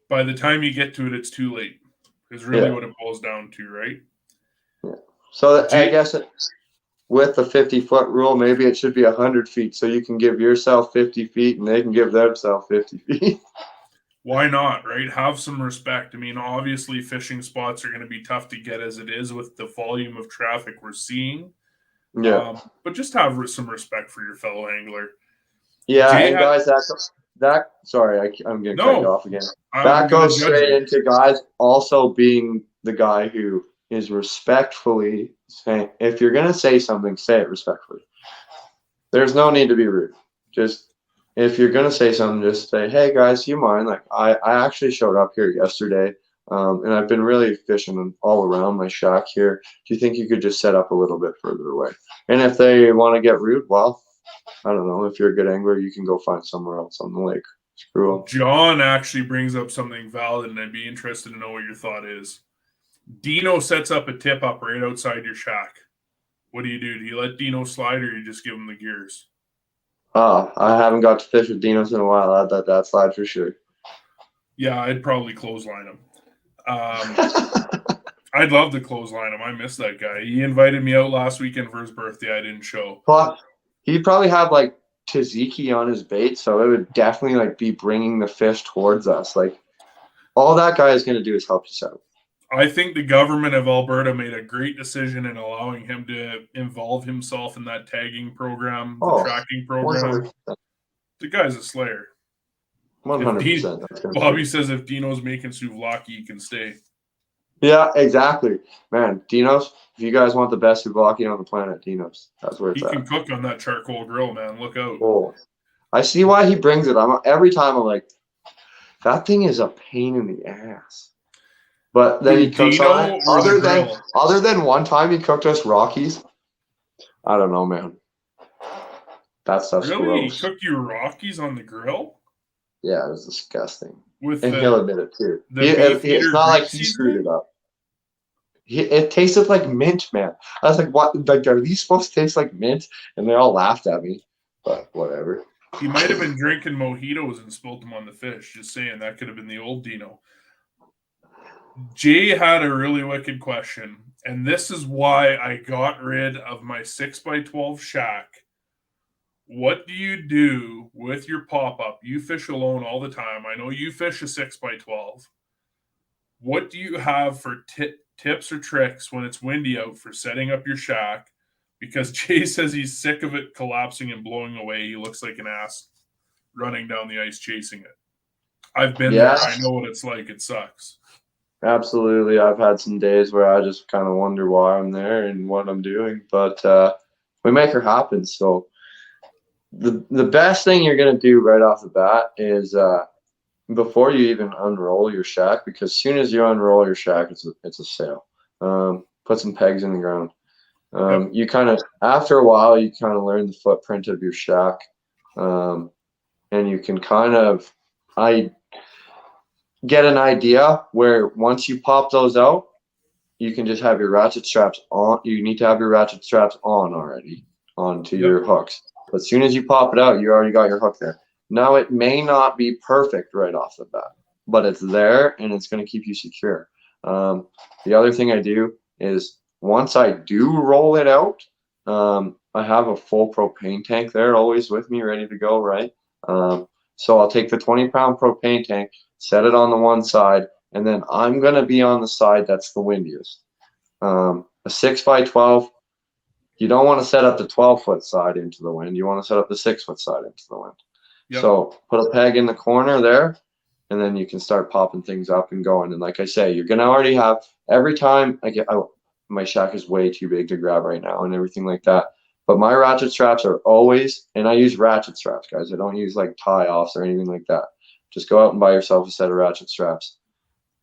By the time you get to it, it's too late. Is really what it boils down to, right? Yeah. So I guess with the 50-foot rule, maybe it should be 100 feet, so you can give yourself 50 feet and they can give themselves 50 feet. Why not, right? Have some respect. I mean, obviously, fishing spots are going to be tough to get as it is with the volume of traffic we're seeing. Yeah. But just have some respect for your fellow angler. Yeah, and guys, that sorry, I'm getting cut you off again. That goes straight into guys also being the guy who is respectfully saying, if you're going to say something, say it respectfully. There's no need to be rude. Just if you're going to say something, just say, hey guys, do you mind? Like I actually showed up here yesterday, and I've been really fishing all around my shack here. Do you think you could just set up a little bit further away? And if they want to get rude, well, I don't know. If you're a good angler, you can go find somewhere else on the lake. Screw them. John actually brings up something valid, and I'd be interested to know what your thought is. Dino sets up a tip up right outside your shack. What do? Do you let Dino slide, or you just give him the gears? I haven't got to fish with Dinos in a while. I'd let that slide for sure. Yeah, I'd probably clothesline him. I'd love to clothesline him. I miss that guy. He invited me out last weekend for his birthday. I didn't show. Well, he'd probably have like tzatziki on his bait, so it would definitely like be bringing the fish towards us. Like all that guy is going to do is help us out. I think the government of Alberta made a great decision in allowing him to involve himself in that tagging program, the tracking program. 100%. The guy's a slayer. 100%. Bobby says if Dino's making souvlaki, he can stay. Yeah, exactly. Man, Dino's, if you guys want the best souvlaki on the planet, Dino's. That's where it's at. He can cook on that charcoal grill, man. Look out. Oh, I see why he brings it. Every time I'm like, that thing is a pain in the ass. But then he cooks on it. Other than one time he cooked us Rockies. I don't know, man. That stuff's really? gross. He cooked you Rockies on the grill? Yeah, it was disgusting. with And he'll admit it too. the beef eater It's not like drip he seasoning? screwed it up. It tasted like mint, man. I was like, what? Like, are these supposed to taste like mint? And they all laughed at me. But whatever. He might have been drinking mojitos and spilled them on the fish. Just saying, that could have been the old Dino. Jay had a really wicked question, and this is why I got rid of my 6x12 shack. What do you do with your pop-up? You fish alone all the time. I know you fish a 6x12. What do you have for tips or tricks when it's windy out for setting up your shack? Because Jay says he's sick of it collapsing and blowing away. He looks like an ass running down the ice chasing it. I've been there. I know what it's like. It sucks. Absolutely. I've had some days where I just kind of wonder why I'm there and what I'm doing. But we make her happen. So the best thing you're going to do right off the bat is before you even unroll your shack, because as soon as you unroll your shack, it's a sail. Put some pegs in the ground. You kind of, after a while, you kind of learn the footprint of your shack. And you can kind of get an idea where once you pop those out, you can just have your ratchet straps on. You need to have your ratchet straps on already onto your hooks. But as soon as you pop it out, you already got your hook there. Now, it may not be perfect right off the bat, but it's there and it's going to keep you secure. The other thing I do is once I do roll it out, I have a full propane tank there always with me ready to go, right? So I'll take the 20-pound propane tank, set it on the one side, and then I'm going to be on the side that's the windiest. A 6x12, you don't want to set up the 12-foot side into the wind. You want to set up the 6-foot side into the wind. So put a peg in the corner there, and then you can start popping things up and going. And like I say, you're going to already have, every time my shack is way too big to grab right now and everything like that. But my ratchet straps are always, and I use ratchet straps, guys. I don't use like tie-offs or anything like that. Just go out and buy yourself a set of ratchet straps.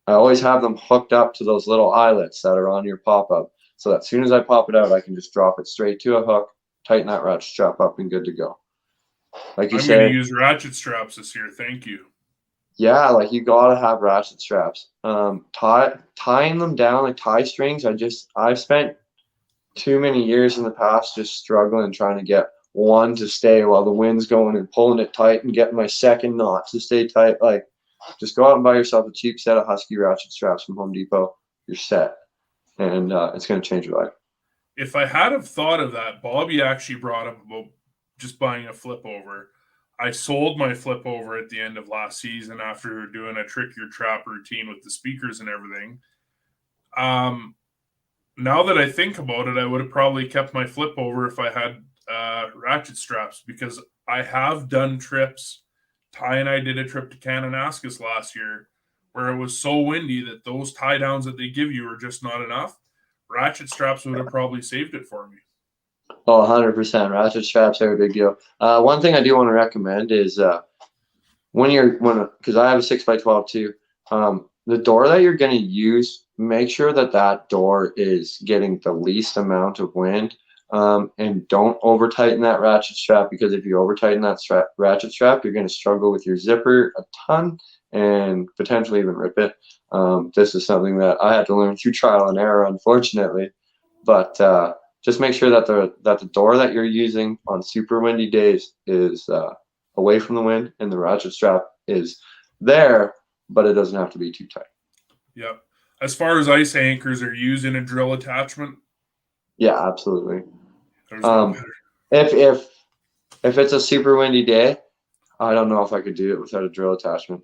I always have them hooked up to those little eyelets that are on your pop-up. So that as soon as I pop it out, I can just drop it straight to a hook, tighten that ratchet strap up, and good to go. Like you I'm said, going to use ratchet straps this year. Thank you. Yeah, like you gotta have ratchet straps. Tying them down like tie strings. I've spent too many years in the past just struggling trying to get one to stay while the wind's going and pulling it tight and getting my second knot to stay tight. Like, just go out and buy yourself a cheap set of Husky ratchet straps from Home Depot. You're set, and it's gonna change your life. If I had have thought of that, Bobby actually brought up about just buying a flip over. I sold my flip over at the end of last season after doing a trick your trap routine with the speakers and everything. Now that I think about it, I would have probably kept my flip over if I had ratchet straps, because I have done trips. Ty and I did a trip to Kananaskis last year where it was so windy that those tie downs that they give you are just not enough. Ratchet straps would have probably saved it for me. Oh, 100%. Ratchet straps are a big deal. One thing I do want to recommend is because I have a 6x12 too, the door that you're going to use, make sure that door is getting the least amount of wind, and don't over tighten that ratchet strap, because if you over tighten that ratchet strap, you're going to struggle with your zipper a ton and potentially even rip it. This is something that I had to learn through trial and error, unfortunately, but just make sure that the door that you're using on super windy days is away from the wind, and the ratchet strap is there, but it doesn't have to be too tight. Yep. As far as ice anchors, are you using a drill attachment? Yeah, absolutely. No if it's a super windy day, I don't know if I could do it without a drill attachment.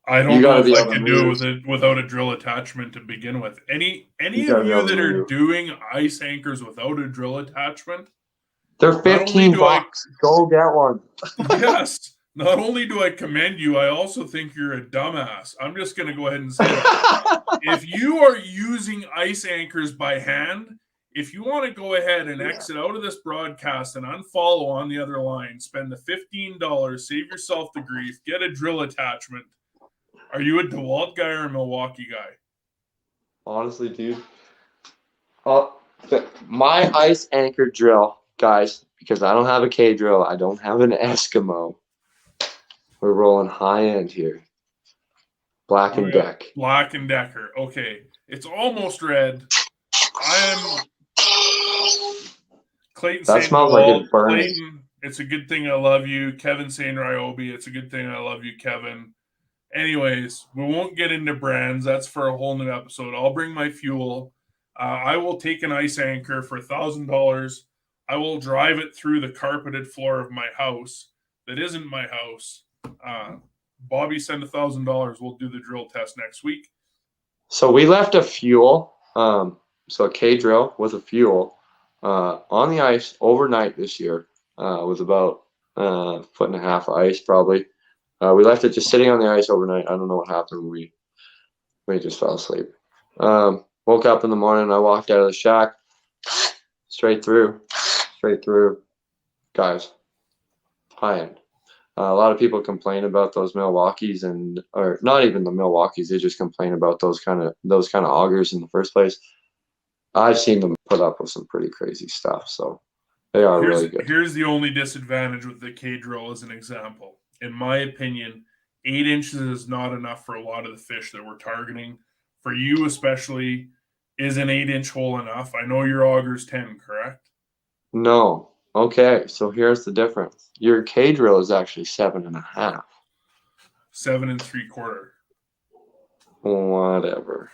I don't know if I could do it without a drill attachment to begin with. Any of you that are doing ice anchors without a drill attachment, they're $15. Go get one. Yes. Not only do I commend you, I also think you're a dumbass. I'm just going to go ahead and say that. If you are using ice anchors by hand, if you want to go ahead and exit out of this broadcast and unfollow on the other line, spend the $15, save yourself the grief, get a drill attachment. Are you a DeWalt guy or a Milwaukee guy? Honestly, dude. My ice anchor drill, guys, because I don't have a K drill, I don't have an Eskimo. We're rolling high end here. Black and Deck. Black and Decker. Okay. It's almost red. I am Clayton That saying, smells like it burns. Clayton, it's a good thing I love you. Kevin saying Ryobi, it's a good thing I love you, Kevin. Anyways, we won't get into brands. That's for a whole new episode. I'll bring my fuel. I will take an ice anchor for $1,000. I will drive it through the carpeted floor of my house that isn't my house. Bobby, send $1,000. We'll do the drill test next week. So we left a fuel, so a K drill with a fuel on the ice overnight this year with about a foot and a half of ice probably. We left it just sitting on the ice overnight. I don't know what happened. We just fell asleep. Woke up in the morning. I walked out of the shack, straight through, guys. High end. A lot of people complain about those Milwaukees or not even the Milwaukees. They just complain about those kind of augers in the first place. I've seen them put up with some pretty crazy stuff, so they are really good. Here's the only disadvantage with the K drill as an example. In my opinion, 8 inches is not enough for a lot of the fish that we're targeting. For you especially, is an 8-inch hole enough? I know your auger's 10, correct? No. Okay, so here's the difference. Your K drill is actually 7.5. 7 3/4. Whatever.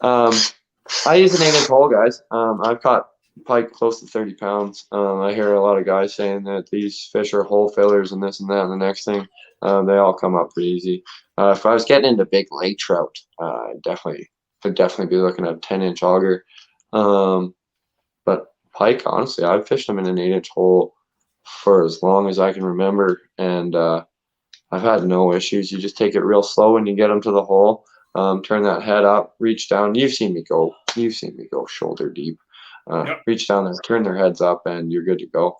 I use an 8-inch hole, guys. I've caught pike close to 30 pounds. I hear a lot of guys saying that these fish are hole fillers and this and that and the next thing. They all come up pretty easy. If I was getting into big lake trout, I'd definitely be looking at a 10-inch auger. But pike, honestly, I've fished them in an 8-inch hole for as long as I can remember, and I've had no issues. You just take it real slow when you get them to the hole. Turn that head up, reach down. You've seen me go shoulder deep. Yep. Reach down there, turn their heads up, and you're good to go.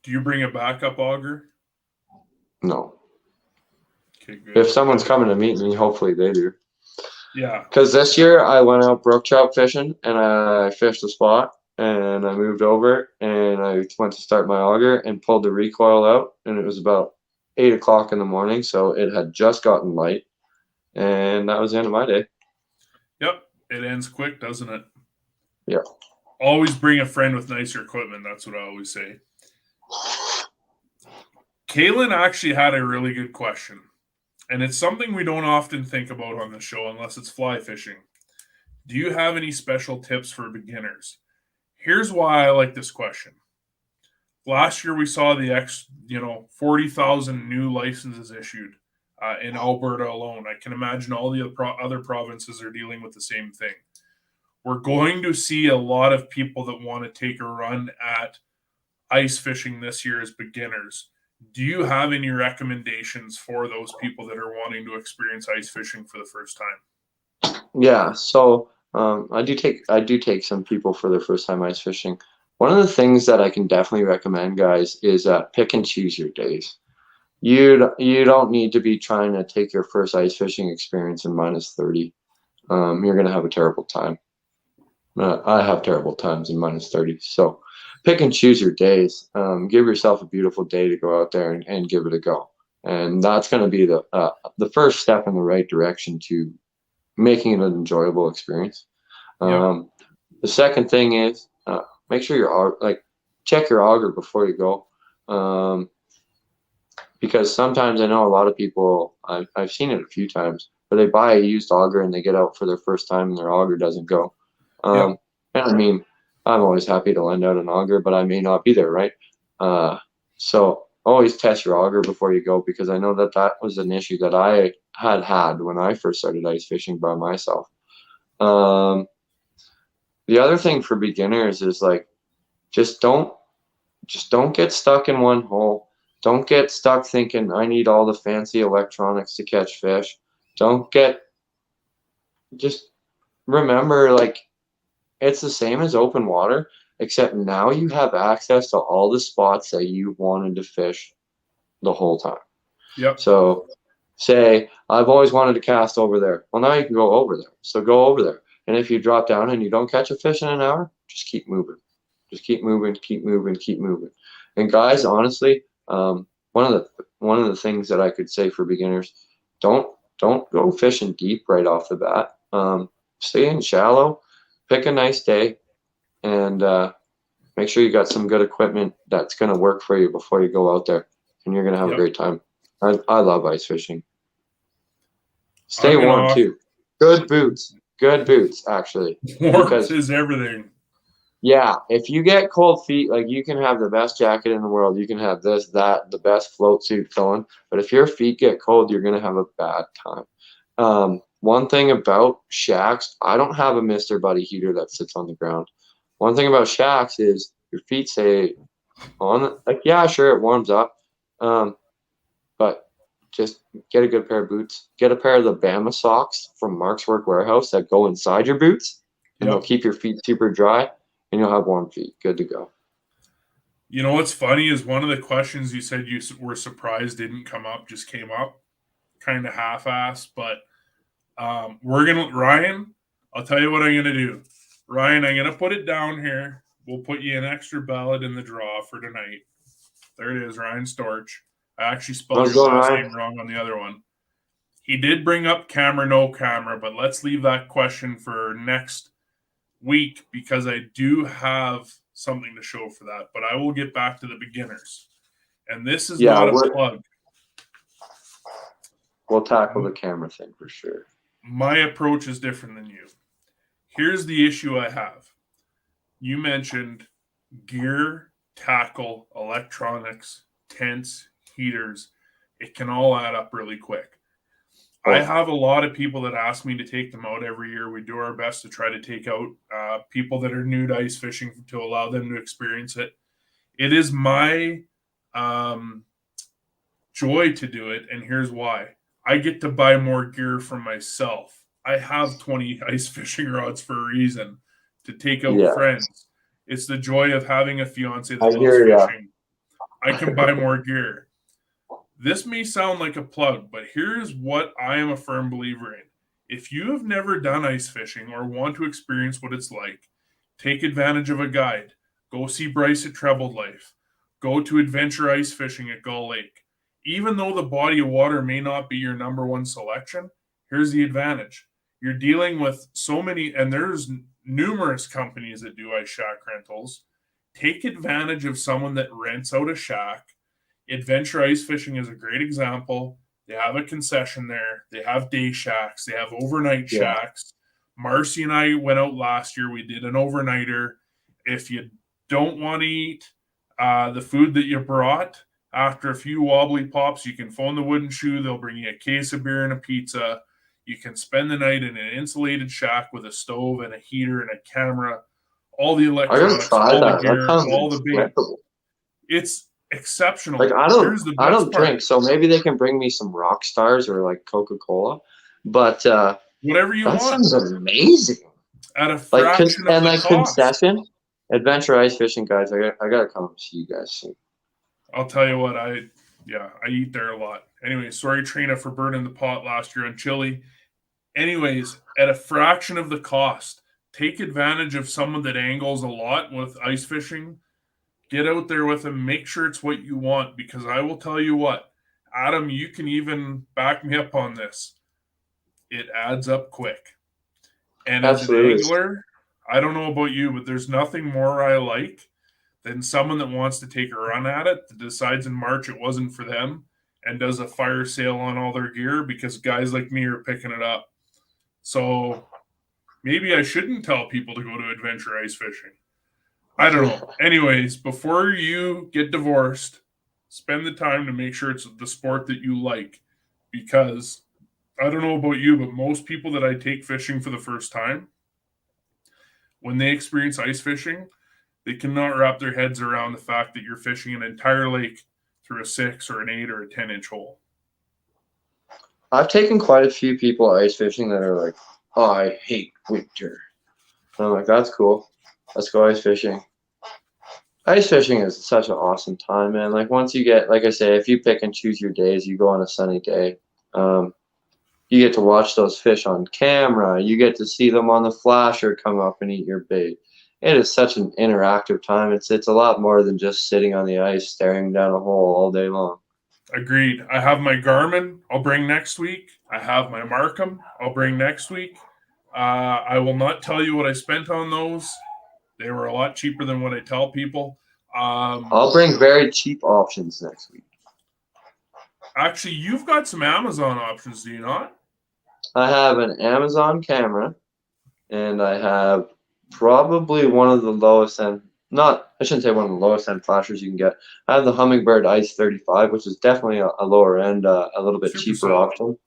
Do you bring a backup auger? No. Okay, good. If someone's coming to meet me, hopefully they do. Yeah. Because this year I went out brook trout fishing, and I fished a spot, and I moved over, and I went to start my auger and pulled the recoil out, and it was about 8 o'clock in the morning, so it had just gotten light, and that was the end of my day. Yep. It ends quick, doesn't it? Yeah. Always bring a friend with nicer equipment. That's what I always say. Kaylin actually had a really good question, and it's something we don't often think about on the show unless it's fly fishing. Do you have any special tips for beginners? Here's why I like this question. Last year we saw the 40,000 new licenses issued in Alberta alone. I can imagine all the other provinces are dealing with the same thing. We're going to see a lot of people that want to take a run at ice fishing this year as beginners. Do you have any recommendations for those people that are wanting to experience ice fishing for the first time? Yeah, so I do take some people for their first time ice fishing. One of the things that I can definitely recommend, guys, is pick and choose your days. You don't need to be trying to take your first ice fishing experience in minus 30. You're gonna have a terrible time. I have terrible times in minus 30. So pick and choose your days. Give yourself a beautiful day to go out there and give it a go. And that's going to be the first step in the right direction to making it an enjoyable experience. The second thing is make sure check your auger before you go. Because sometimes I know a lot of people, I've seen it a few times, where they buy a used auger and they get out for their first time and their auger doesn't go. And I mean, I'm always happy to lend out an auger, but I may not be there, right? So always test your auger before you go, because I know that was an issue that I had when I first started ice fishing by myself. The other thing for beginners is just don't get stuck in one hole. Don't get stuck thinking I need all the fancy electronics to catch fish. Just remember, it's the same as open water, except now you have access to all the spots that you wanted to fish the whole time. Yep. So say, I've always wanted to cast over there. Well, now you can go over there. So go over there. And if you drop down and you don't catch a fish in an hour, just keep moving. Just keep moving, keep moving, keep moving. And guys, honestly, one of one of the things that I could say for beginners, don't go fishing deep right off the bat. Stay in shallow, pick a nice day, and make sure you got some good equipment that's going to work for you before you go out there, and you're going to have a great time. I love ice fishing. Stay warm too. Good boots, actually. Warmth is everything. Yeah, if you get cold feet, like you can have the best jacket in the world, you can have this, that, the best float suit going, but if your feet get cold, you're going to have a bad time. One thing about shacks, I don't have a Mr. Buddy heater that sits on the ground. One thing about shacks is your feet stay on, like, yeah, sure, it warms up, but just get a good pair of boots. Get a pair of the Bama socks from Mark's Work Warehouse that go inside your boots, and they'll keep your feet super dry, and you'll have warm feet. Good to go. You know what's funny is one of the questions you said you were surprised didn't come up, just came up, kind of half-assed. But Ryan, I'll tell you what I'm gonna do. Ryan, I'm gonna put it down here. We'll put you an extra ballot in the draw for tonight. There it is, Ryan Storch. I actually spelled your last name wrong on the other one. He did bring up camera, no camera, but let's leave that question for next week because I do have something to show for that. But I will get back to the beginners. And this is not a plug. We'll tackle the camera thing for sure. My approach is different than you. Here's the issue I have. You mentioned gear, tackle, electronics, tents, heaters. It can all add up really quick. I have a lot of people that ask me to take them out every year. We do our best to try to take out people that are new to ice fishing to allow them to experience it. It is my joy to do it, and here's why. I get to buy more gear for myself. I have 20 ice fishing rods for a reason, to take out friends. It's the joy of having a fiance that loves fishing. I can buy more gear. This may sound like a plug, but here's what I am a firm believer in. If you have never done ice fishing or want to experience what it's like, take advantage of a guide. Go see Bryce at Trebled Life. Go to adventure ice fishing at Gull Lake. Even though the body of water may not be your number one selection, here's the advantage. You're dealing with so many, and there's numerous companies that do ice shack rentals. Take advantage of someone that rents out a shack. Adventure ice fishing is a great example. They have a concession there. They have day shacks. They have overnight shacks. Marcy and I went out last year. We did an overnighter. If you don't want to eat the food that you brought, after a few wobbly pops, you can phone the Wooden Shoe. They'll bring you a case of beer and a pizza. You can spend the night in an insulated shack with a stove and a heater and a camera, all the electronics, all the gear, all the bait. It's exceptional. Like I don't drink, so maybe they can bring me some Rock Stars or like Coca-Cola, but whatever you want. That sounds amazing. At a fraction of the cost. Concession, adventure ice fishing guys. I gotta come see you guys soon. I'll tell you what, I eat there a lot. Anyway, sorry Trina for burning the pot last year on chili. Anyways, at a fraction of the cost, take advantage of someone that angles a lot with ice fishing. Get out there with them. Make sure it's what you want, because I will tell you what, Adam, you can even back me up on this. It adds up quick. And Absolutely. As an angler, I don't know about you, but there's nothing more I like than someone that wants to take a run at it, that decides in March it wasn't for them, and does a fire sale on all their gear because guys like me are picking it up. So maybe I shouldn't tell people to go to adventure ice fishing. I don't know. Anyways, before you get divorced, spend the time to make sure it's the sport that you like, because I don't know about you, but most people that I take fishing for the first time, when they experience ice fishing, they cannot wrap their heads around the fact that you're fishing an entire lake through a 6 or an 8 or a 10-inch hole. I've taken quite a few people ice fishing that are like, oh, I hate winter. And I'm like, that's cool. Let's go ice fishing. Ice fishing is such an awesome time, man. Like once you get, like I say, if you pick and choose your days, you go on a sunny day. You get to watch those fish on camera. You get to see them on the flasher come up and eat your bait. It is such an interactive time. It's a lot more than just sitting on the ice staring down a hole all day long. Agreed. I have my Garmin. I'll bring next week. I have my Markham. I'll bring next week. I will not tell you what I spent on those. They were a lot cheaper than what I tell people. I'll bring very cheap options next week. Actually, you've got some Amazon options, do you not? I have an Amazon camera, and I have probably one of the lowest end. Not, I shouldn't say one of the lowest end flashers you can get. I have the Hummingbird Ice 35, which is definitely a lower end, a little bit Super cheaper solid. option.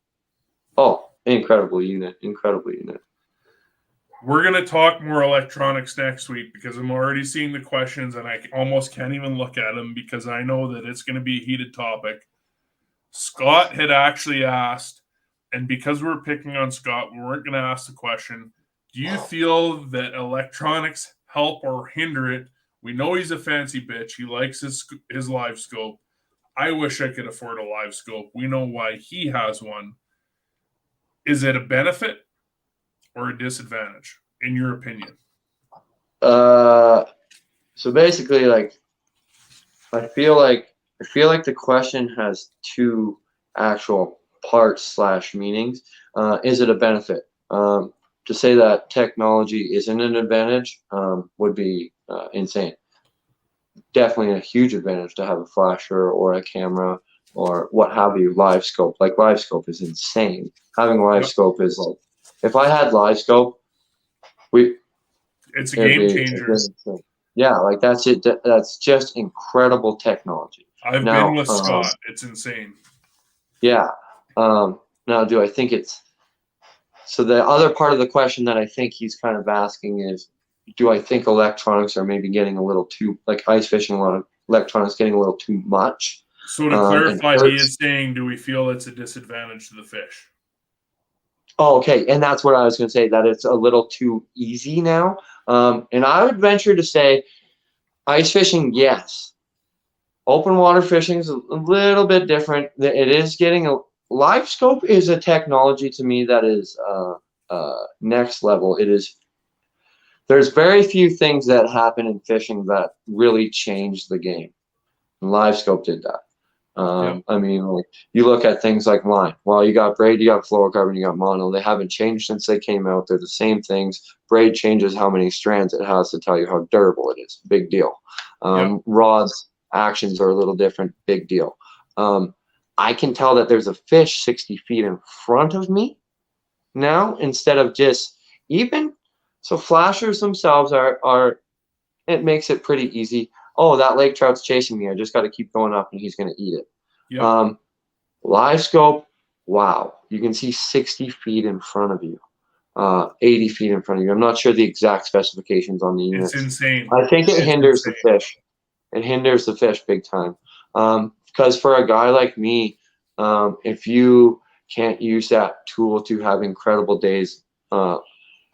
Oh, incredible unit. Incredible unit. We're going to talk more electronics next week because I'm already seeing the questions and I almost can't even look at them because I know that it's going to be a heated topic. Scott had actually asked, and because we were picking on Scott, we weren't going to ask the question, do you feel that electronics help or hinder it? We know he's a fancy bitch. He likes his live scope. I wish I could afford a live scope. We know why he has one. Is it a benefit or a disadvantage, in your opinion? So basically, like, I feel like the question has two actual parts / meanings. Is it a benefit? To say that technology isn't an advantage would be insane. Definitely a huge advantage to have a flasher or a camera or what have you. Live scope, like live scope, is insane. Having live scope is like, if I had live scope, it's a game changer. Yeah, like that's it. That's just incredible technology. I've been with Scott. It's insane. Yeah. Now, do I think it's so? The other part of the question that I think he's kind of asking is, do I think electronics are maybe getting a little too, like ice fishing, a lot of electronics getting a little too much? So to clarify, he is saying, do we feel it's a disadvantage to the fish? Oh, okay. And that's what I was going to say, that it's a little too easy now. And I would venture to say ice fishing, yes. Open water fishing is a little bit different. It is getting a live scope is a technology to me that is next level. It is. There's very few things that happen in fishing that really change the game. And live scope did that. I mean, like, you look at things like line. Well, you got braid, you got fluorocarbon, you got mono. They haven't changed since they came out. They're the same things. Braid changes how many strands it has to tell you how durable it is. Big deal. Rods actions are a little different. Big deal. I can tell that there's a fish 60 feet in front of me now instead of just even. So flashers themselves are it makes it pretty easy. Oh, that lake trout's chasing me. I just got to keep going up and he's going to eat it. Live scope, wow. You can see 60 feet in front of you, 80 feet in front of you. I'm not sure the exact specifications on the units. It's insane. I think it hinders the fish. It hinders the fish big time. Because for a guy like me, if you can't use that tool to have incredible days,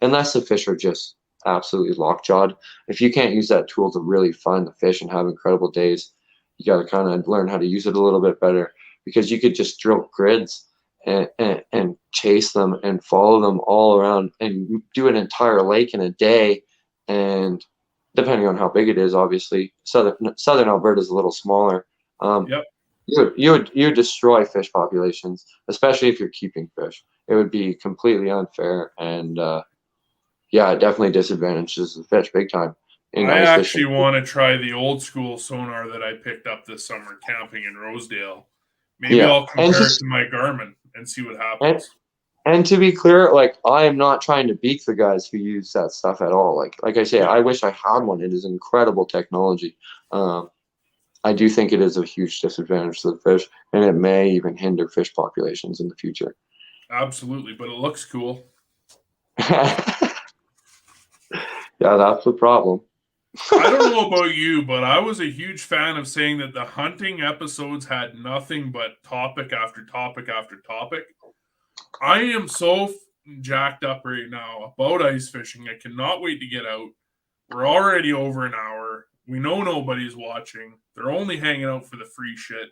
unless the fish are just absolutely lockjawed, if you can't use that tool to really find the fish and have incredible days, you got to kind of learn how to use it a little bit better, because you could just drill grids and chase them and follow them all around and do an entire lake in a day. And depending on how big it is, obviously, southern Alberta is a little smaller. You would destroy fish populations, especially if you're keeping fish. It would be completely unfair, and it definitely disadvantages the fish big time. I actually want to try the old school sonar that I picked up this summer camping in Rosedale. Maybe I'll compare it to my Garmin and see what happens. And to be clear, like, I am not trying to beat the guys who use that stuff at all. Like I say, I wish I had one. It is incredible technology. I do think it is a huge disadvantage to the fish, and it may even hinder fish populations in the future. Absolutely, but it looks cool. Yeah, that's the problem. I don't know about you, but I was a huge fan of saying that the hunting episodes had nothing but topic after topic after topic. I am so jacked up right now about ice fishing. I cannot wait to get out. We're already over an hour. We know nobody's watching. They're only hanging out for the free shit.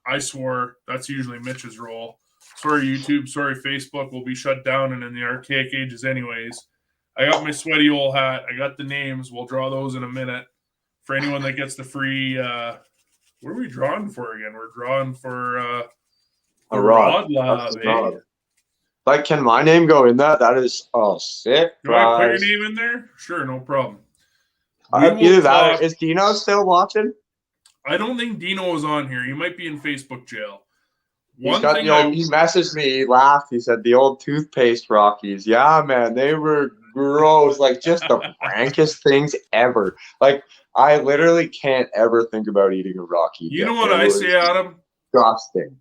I swore. That's usually Mitch's role. Sorry, YouTube. Sorry, Facebook. We'll be shut down and in the archaic ages anyways. I got my sweaty old hat. I got the names. We'll draw those in a minute. For anyone that gets the free What are we drawing for again? We're drawing for A the rod. Rod Lab, eh? Like, can my name go in that? That is sick. Do I put your name in there? Sure, no problem. Either that or is Dino still watching? I don't think Dino is on here. He might be in Facebook jail. He messaged me. He laughed. He said the old toothpaste Rockies. Yeah, man, they were gross. Like, just the frankest things ever. Like, I literally can't ever think about eating a Rocky. You know what I say, Adam? Disgusting.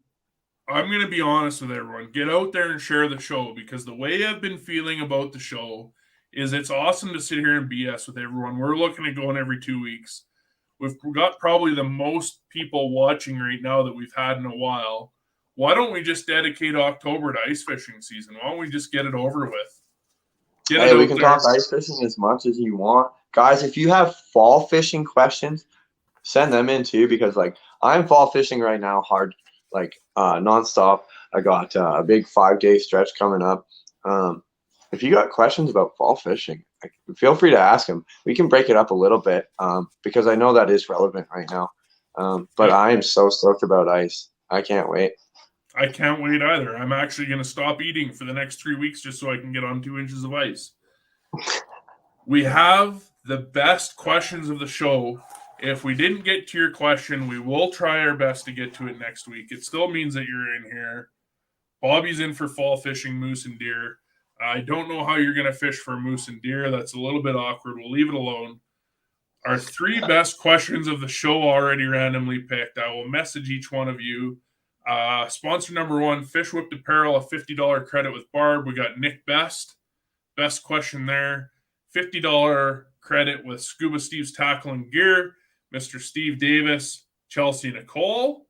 I'm going to be honest with everyone. Get out there and share the show, because the way I've been feeling about the show is it's awesome to sit here and BS with everyone. We're looking at going every 2 weeks. We've got probably the most people watching right now that we've had in a while. Why don't we just dedicate October to ice fishing season? Why don't we just get it over with? We can talk ice fishing as much as you want. Guys, if you have fall fishing questions, send them in too, because like I'm fall fishing right now hard, like nonstop. I got a big 5-day stretch coming up. If you got questions about fall fishing, feel free to ask them. We can break it up a little bit because I know that is relevant right now. But I am so stoked about ice. I can't wait. I can't wait either. I'm actually going to stop eating for the next 3 weeks just so I can get on 2 inches of ice. We have the best questions of the show. If we didn't get to your question, we will try our best to get to it next week. It still means that you're in here. Bobby's in for fall fishing, moose and deer. I don't know how you're going to fish for moose and deer. That's a little bit awkward. We'll leave it alone. Our 3 best questions of the show already randomly picked. I will message each one of you. Sponsor number 1, Fish Whipped Apparel, a $50 credit with Barb. We got Nick Best. Best question there. $50 credit with Scuba Steve's Tackle and Gear. Mr. Steve Davis, Chelsea Nicole.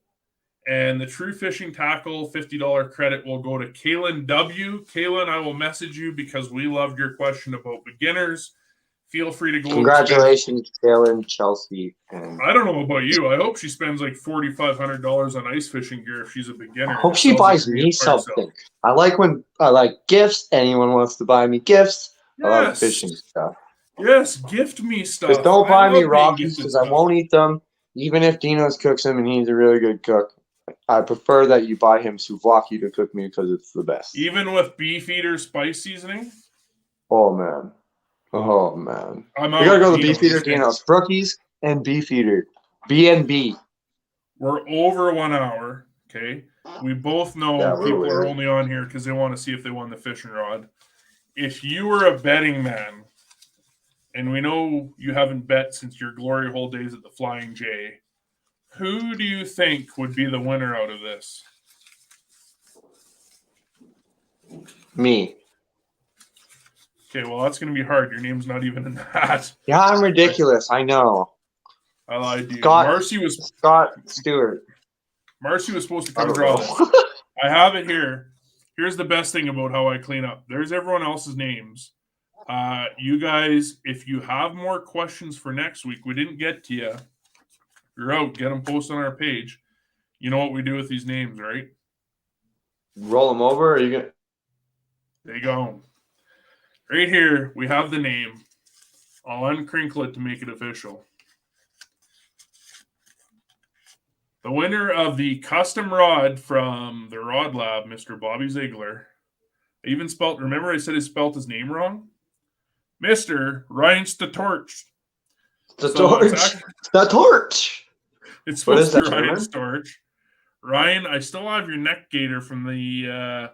And the True Fishing Tackle $50 credit will go to Kaylin W. Kaylin, I will message you because we loved your question about beginners. Feel free to go. Congratulations, Kaylin, Chelsea. And I don't know about you. I hope she spends like $4,500 on ice fishing gear if she's a beginner. I hope she buys me something. I like gifts. Anyone wants to buy me gifts? Yes. I love fishing stuff. Yes, gift me stuff. Just don't buy me Rockies because I won't eat them, even if Dino's cooks them and he's a really good cook. I prefer that you buy him souvlaki to cook me because it's the best. Even with Beefeater spice seasoning? Oh, man. We gotta go to Beefeater Dino's. Brookies and Beefeater. B&B. We're over 1 hour, okay? We both know people are only on here because they want to see if they won the fishing rod. If you were a betting man, and we know you haven't bet since your glory hole days at the Flying J, who do you think would be the winner out of this? Me. Okay, well, that's going to be hard. Your name's not even in that. Yeah, I'm ridiculous. I know. I lied to you. Scott Stewart. Marcy was supposed to come draw this. I have it here. Here's the best thing about how I clean up. There's everyone else's names. You guys, if you have more questions for next week, we didn't get to you. You're out. Get them posted on our page. You know what we do with these names, right? Roll them over, or are you gonna? There you go. Right here, we have the name. I'll uncrinkle it to make it official. The winner of the custom rod from the Rod Lab, Mr. Bobby Ziegler. I even spelled, remember I said I spelled his name wrong? Mr. Ryan Storch. Storch. It's supposed to be Ryan Storch. Ryan, I still have your neck gaiter from the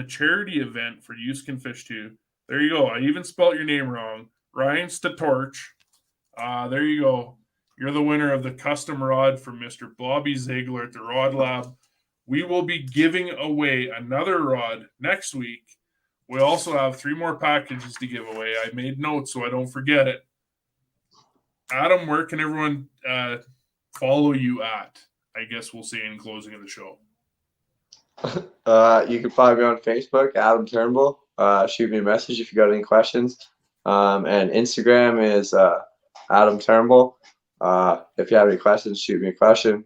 charity event for Use Can Fish Too. There you go. I even spelled your name wrong. Ryan Storch. There you go. You're the winner of the custom rod from Mr. Bobby Ziegler at the Rod Lab. We will be giving away another rod next week. We also have 3 more packages to give away. I made notes so I don't forget it. Adam, where can everyone follow you at? I guess we'll say in closing of the show. You can find me on Facebook, Adam Turnbull. Shoot me a message if you got any questions. And Instagram is Adam Turnbull. If you have any questions, shoot me a question.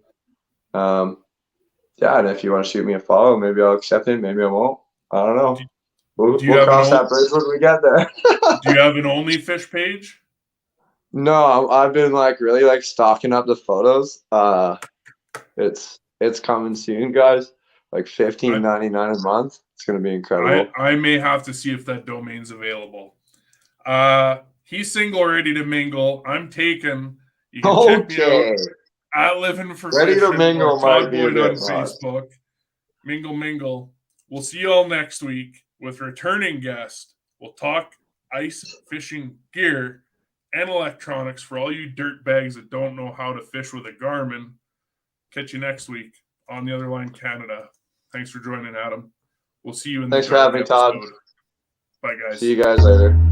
And if you want to shoot me a follow, maybe I'll accept it, maybe I won't. I don't know. We'll cross that bridge when we get there. Do you have an OnlyFish page? No, I've been like really like stocking up the photos. It's coming soon, guys. Like $15.99 a month. It's gonna be incredible. I may have to see if that domain's available. He's single, ready to mingle. I'm taken. You can check me Okay. out at Living for Ready to Fishing mingle or might Todd be a Boyd bit on much. Facebook. Mingle. We'll see you all next week with returning guest. We'll talk ice fishing gear and electronics for all you dirt bags that don't know how to fish with a Garmin. Catch you next week on The Other Line Canada. Thanks for joining, Adam. We'll see you in Thanks the for having me, Todd. episode. Bye, guys. See you guys later.